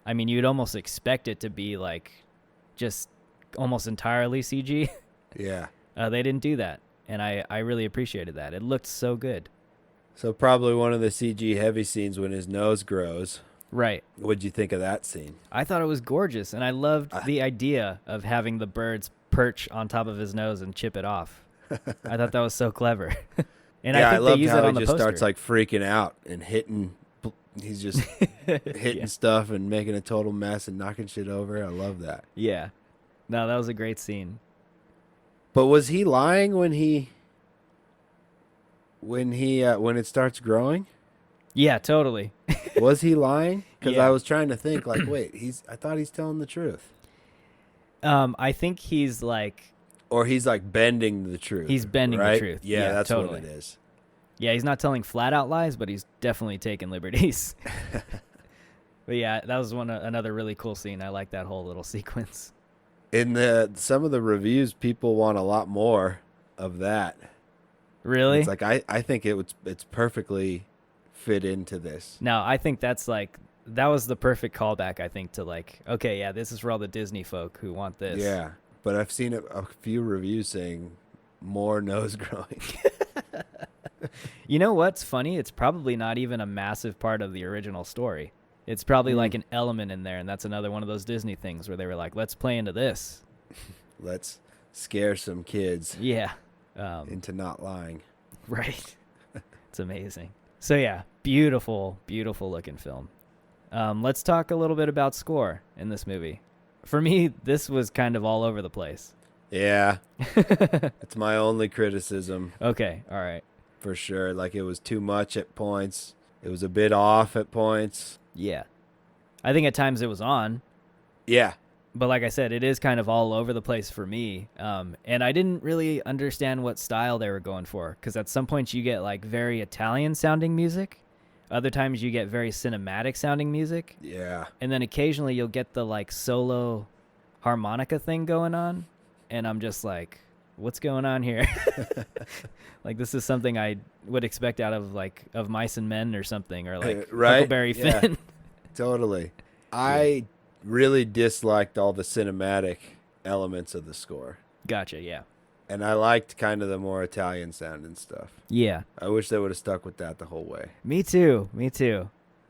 I mean, you'd almost expect it to be like just almost entirely CG. Yeah. They didn't do that. And I really appreciated that. It looked so good. So probably one of the CG heavy scenes when his nose grows. Right. What'd you think of that scene? I thought it was gorgeous, and I loved the idea of having the birds perch on top of his nose and chip it off. I thought that was so clever. And yeah, I I think loved they use how it he on the just poster. starts like freaking out and hitting. He's just hitting Yeah. stuff and making a total mess and knocking shit over. I love that. Yeah. No, that was a great scene. But was he lying when it starts growing? Yeah, totally. Was he lying? Because Yeah. I was trying to think, like, wait, I thought he's telling the truth. I think he's like Or he's like bending the truth. He's bending the right? truth. Yeah, Yeah, that's totally. what it is. yeah, he's not telling flat out lies, but he's definitely taking liberties. But yeah, that was another really cool scene. I like that whole little sequence. In some of the reviews, people want a lot more of that. Really? It's like I think it's perfectly fit into this. No, I think that was the perfect callback, I think, to like, okay, yeah, this is for all the Disney folk who want this. Yeah, but I've seen a few reviews saying more nose growing. You know what's funny? It's probably not even a massive part of the original story. It's probably like an element in there, and that's another one of those Disney things where they were like, let's play into this. Let's scare some kids Yeah. into not lying. Right. It's amazing. So yeah, beautiful, beautiful looking film. Let's talk a little bit about score in this movie. For me, this was kind of all over the place. Yeah, it's my only criticism. Okay, all right. For sure. Like, it was too much at points. It was a bit off at points. Yeah. I think at times it was on, Yeah. but like I said, it is kind of all over the place for me. And I didn't really understand what style they were going for, because at some points you get like very Italian sounding music. Other times you get very cinematic sounding music. Yeah. And then occasionally you'll get the like solo harmonica thing going on. And I'm just like, what's going on here? Like, this is something I would expect out of like of Mice and Men or something, or like Right? Huckleberry Yeah. Finn. Totally. I really disliked all the cinematic elements of the score. Gotcha, yeah. And I liked kind of the more Italian sounding stuff. Yeah. I wish they would have stuck with that the whole way. Me too.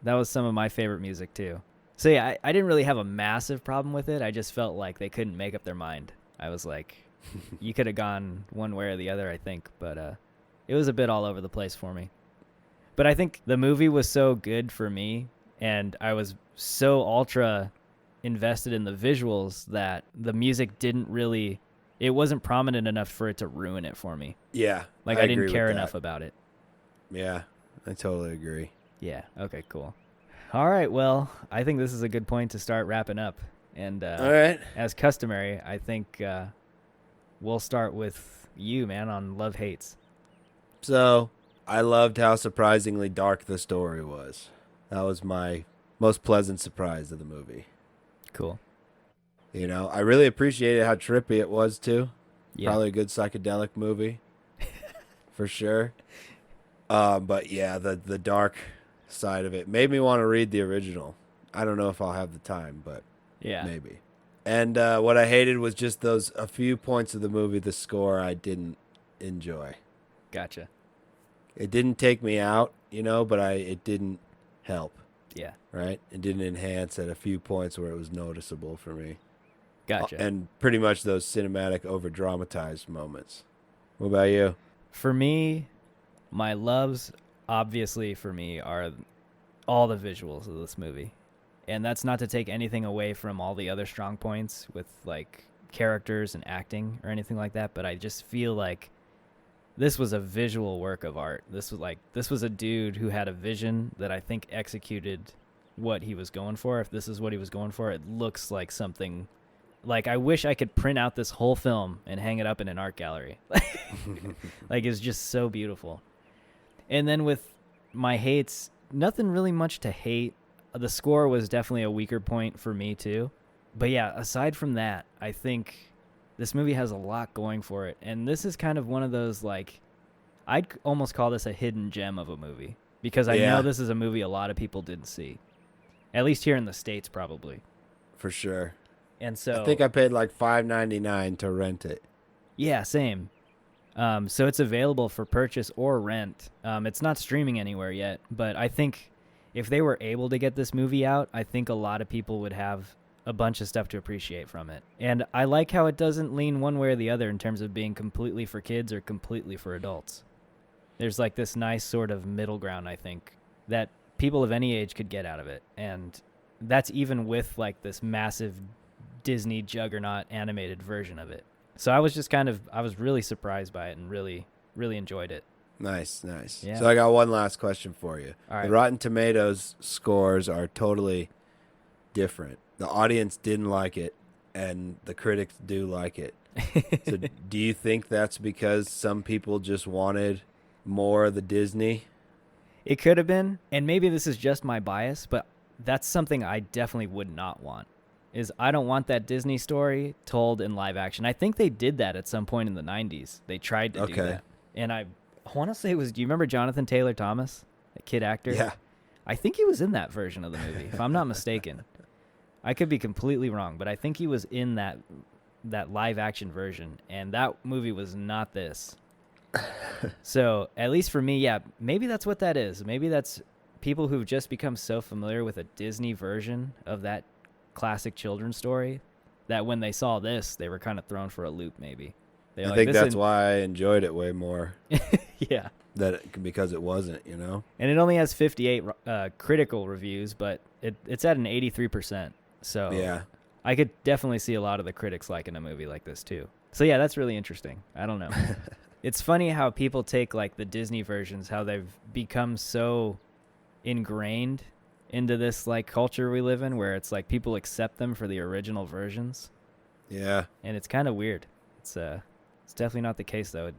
That was some of my favorite music too. So yeah, I didn't really have a massive problem with it. I just felt like they couldn't make up their mind. I was like, you could have gone one way or the other, I think. But it was a bit all over the place for me. But I think the movie was so good for me, and I was so ultra invested in the visuals that the music it wasn't prominent enough for it to ruin it for me. Yeah. Like, I didn't agree care with enough that. about it. Yeah. I totally agree. Yeah. Okay, cool. All right. Well, I think this is a good point to start wrapping up. And All right. as customary, I think we'll start with you, man, on Love Hates. So, I loved how surprisingly dark the story was. That was my most pleasant surprise of the movie. Cool. You know, I really appreciated how trippy it was, too. Yeah. Probably a good psychedelic movie. For sure. But yeah, the dark side of it made me want to read the original. I don't know if I'll have the time, but Yeah. maybe. And what I hated was just a few points of the movie, the score I didn't enjoy. Gotcha. It didn't take me out, but it didn't help, Yeah. right? It didn't enhance at a few points where it was noticeable for me. Gotcha. And pretty much those cinematic over-dramatized moments. What about you? For me, my loves, obviously, for me, are all the visuals of this movie. And that's not to take anything away from all the other strong points with, like, characters and acting or anything like that, but I just feel like this was a visual work of art. This was a dude who had a vision that I think executed what he was going for. If this is what he was going for, it looks like something... Like, I wish I could print out this whole film and hang it up in an art gallery. Like, it's just so beautiful. And then with my hates, nothing really much to hate. The score was definitely a weaker point for me, too. But yeah, aside from that, I think this movie has a lot going for it. And this is kind of one of those, like, I'd almost call this a hidden gem of a movie. Because I know this is a movie a lot of people didn't see. At least here in the States, probably. For sure. And so I think I paid like $5.99 to rent it. Yeah, same. So it's available for purchase or rent. It's not streaming anywhere yet, but I think if they were able to get this movie out, I think a lot of people would have a bunch of stuff to appreciate from it. And I like how it doesn't lean one way or the other in terms of being completely for kids or completely for adults. There's like this nice sort of middle ground, I think, that people of any age could get out of it. And that's even with like this massive Disney juggernaut animated version of it. So I was just I was really surprised by it and really, really enjoyed it. Nice. Yeah. So I got one last question for you. All right. The Rotten Tomatoes scores are totally different. The audience didn't like it, and the critics do like it. So do you think that's because some people just wanted more of the Disney? It could have been, and maybe this is just my bias, but that's something I definitely would not want. Is I don't want that Disney story told in live action. I think they did that at some point in the 90s. They tried to do that. And I want to say it was, do you remember Jonathan Taylor Thomas, a kid actor? Yeah. I think he was in that version of the movie, if I'm not mistaken. I could be completely wrong, but I think he was in that live action version, and that movie was not this. So at least for me, yeah, maybe that's what that is. Maybe that's people who've just become so familiar with a Disney version of that classic children's story that when they saw this, they were kind of thrown for a loop. Maybe I think that's why I enjoyed it way more. Yeah, because it wasn't, you know. And it only has 58 critical reviews, but it's at an 83%. So yeah, I could definitely see a lot of the critics liking a movie like this too. So yeah, that's really interesting. I don't know. It's funny how people take like the Disney versions, how they've become so ingrained into this like culture we live in, where it's like people accept them for the original versions. Yeah, and it's kind of weird. It's definitely not the case though.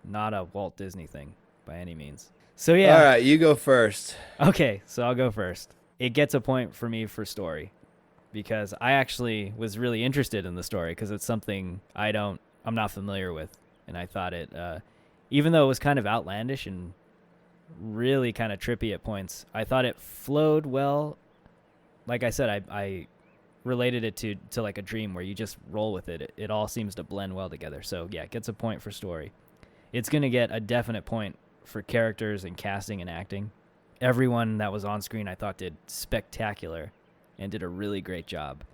Not a Walt Disney thing by any means. So yeah. All right, you go first. Okay, so I'll go first. It gets a point for me for story, because I actually was really interested in the story because it's something I'm not familiar with, and I thought it, even though it was kind of outlandish and really kind of trippy at points, I thought it flowed well. Like I said, I related it to like a dream where you just roll with it. It all seems to blend well together. So yeah, it gets a point for story. It's going to get a definite point for characters and casting and acting. Everyone that was on screen I thought did spectacular and did a really great job.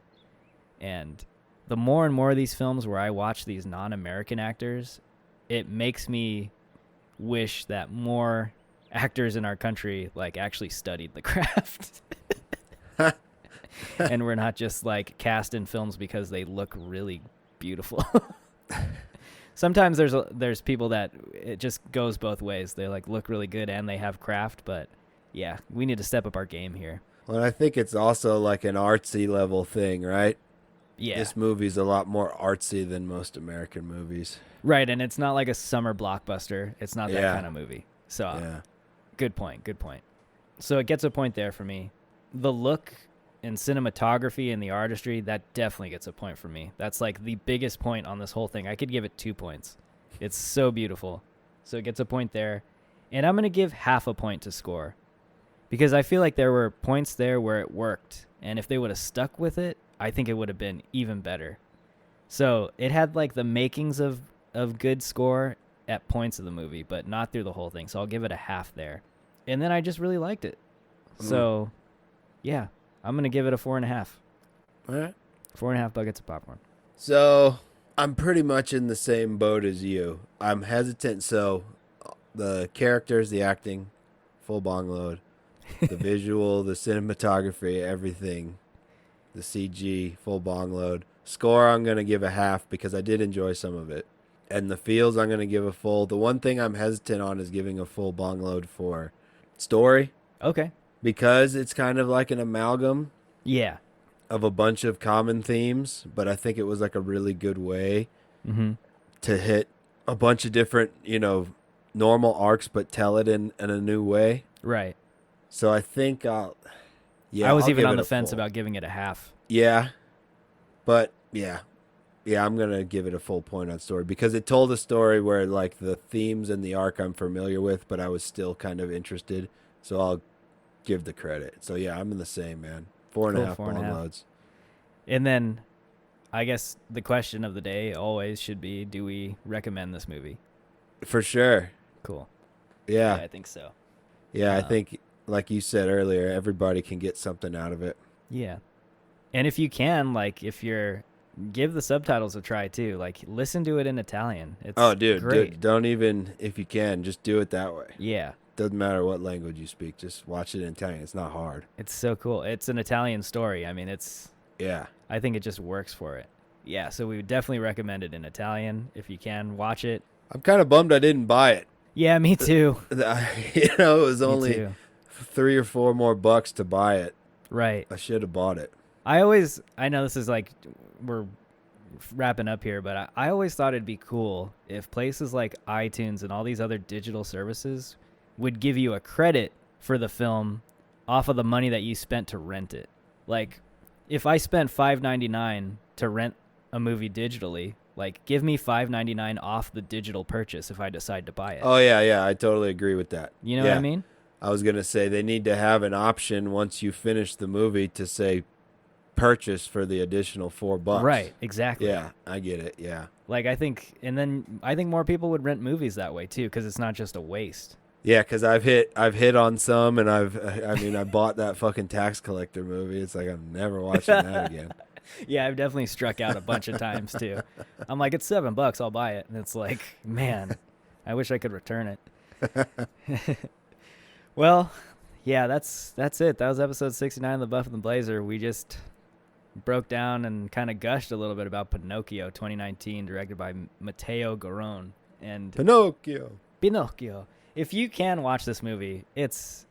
And the more and more of these films where I watch these non-American actors, it makes me wish that more actors in our country like actually studied the craft. And we're not just like cast in films because they look really beautiful. Sometimes there's people that it just goes both ways. They like look really good and they have craft, but yeah, we need to step up our game here. Well, I think it's also like an artsy level thing, right? Yeah. This movie's a lot more artsy than most American movies. Right, and it's not like a summer blockbuster. It's not that kind of movie. So yeah. Good point. So it gets a point there for me. The look and cinematography and the artistry, that definitely gets a point for me. That's like the biggest point on this whole thing. I could give it 2 points. It's so beautiful. So it gets a point there. And I'm going to give half a point to score, because I feel like there were points there where it worked. And if they would have stuck with it, I think it would have been even better. So it had like the makings of good score at points of the movie, but not through the whole thing. So I'll give it a half there. And then I just really liked it. So yeah, I'm going to give it a 4.5. All right. 4.5 buckets of popcorn. So I'm pretty much in the same boat as you. I'm hesitant. So the characters, the acting, full bong load, the visual, the cinematography, everything, the CG, full bong load. Score, I'm going to give a half because I did enjoy some of it. And the feels, I'm going to give a full. The one thing I'm hesitant on is giving a full bong load for story. Okay. Because it's kind of like an amalgam. Yeah. Of a bunch of common themes, but I think it was like a really good way to hit a bunch of different, normal arcs, but tell it in a new way. Right. So I think I was even on the fence about giving it a half. Yeah. But yeah, I'm going to give it a full point on story because it told a story where like the themes and the arc I'm familiar with, but I was still kind of interested. So I'll give the credit. So yeah, I'm in the same, man. 4.5 bong loads. And then I guess the question of the day always should be, do we recommend this movie? For sure. Cool. Yeah. I think so. Yeah, I think, like you said earlier, everybody can get something out of it. Yeah. And if you can, like, give the subtitles a try too. Like, listen to it in Italian. It's great. Don't even, if you can, just do it that way. Yeah. Doesn't matter what language you speak. Just watch it in Italian. It's not hard. It's so cool. It's an Italian story. I mean, yeah. I think it just works for it. Yeah, so we would definitely recommend it in Italian. If you can, watch it. I'm kind of bummed I didn't buy it. Yeah, me too. It was only $3 or $4 more to buy it. Right. I should have bought it. I know this is like we're wrapping up here, but I always thought it'd be cool if places like iTunes and all these other digital services would give you a credit for the film off of the money that you spent to rent it. Like, if I spent $5.99 to rent a movie digitally, like, give me $5.99 off the digital purchase if I decide to buy it. Oh, yeah, I totally agree with that. You know what I mean? I was going to say they need to have an option once you finish the movie to say purchase for the additional $4. Right, exactly. Yeah, I get it, yeah. Like, I think more people would rent movies that way, too, because it's not just a waste. Yeah, because I've hit on some, and I bought that fucking tax collector movie. It's like I'm never watching that again. Yeah, I've definitely struck out a bunch of times too. I'm like, it's $7, I'll buy it, and it's like, man, I wish I could return it. Well, yeah, that's it. That was episode 69 of the Buff and the Blazer. We just broke down and kind of gushed a little bit about Pinocchio 2019, directed by Matteo Garrone. And Pinocchio. If you can watch this movie, it's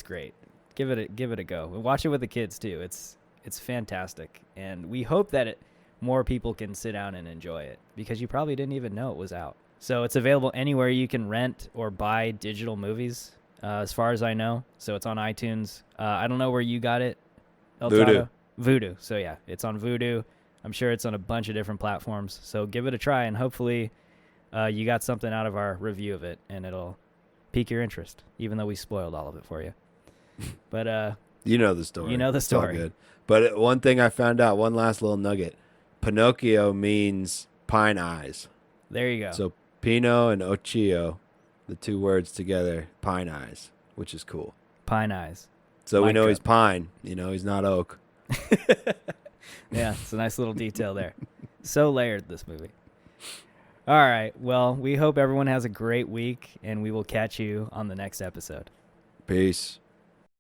great. Give it a go. Watch it with the kids too. It's fantastic, and we hope that more people can sit down and enjoy it, because you probably didn't even know it was out. So it's available anywhere you can rent or buy digital movies, as far as I know. So it's on iTunes. I don't know where you got it. Vudu. So yeah, it's on Vudu. I'm sure it's on a bunch of different platforms. So give it a try, and hopefully you got something out of our review of it, and it'll pique your interest, even though we spoiled all of it for you. But you know the story. It's all good. But one thing I found out, one last little nugget, Pinocchio means pine eyes. There you go. So Pino and Occhio, the two words together, pine eyes, which is cool. Pine eyes. So we know he's pine. He's not oak. Yeah, it's a nice little detail there. So layered, this movie. All right. Well, we hope everyone has a great week, and we will catch you on the next episode. Peace.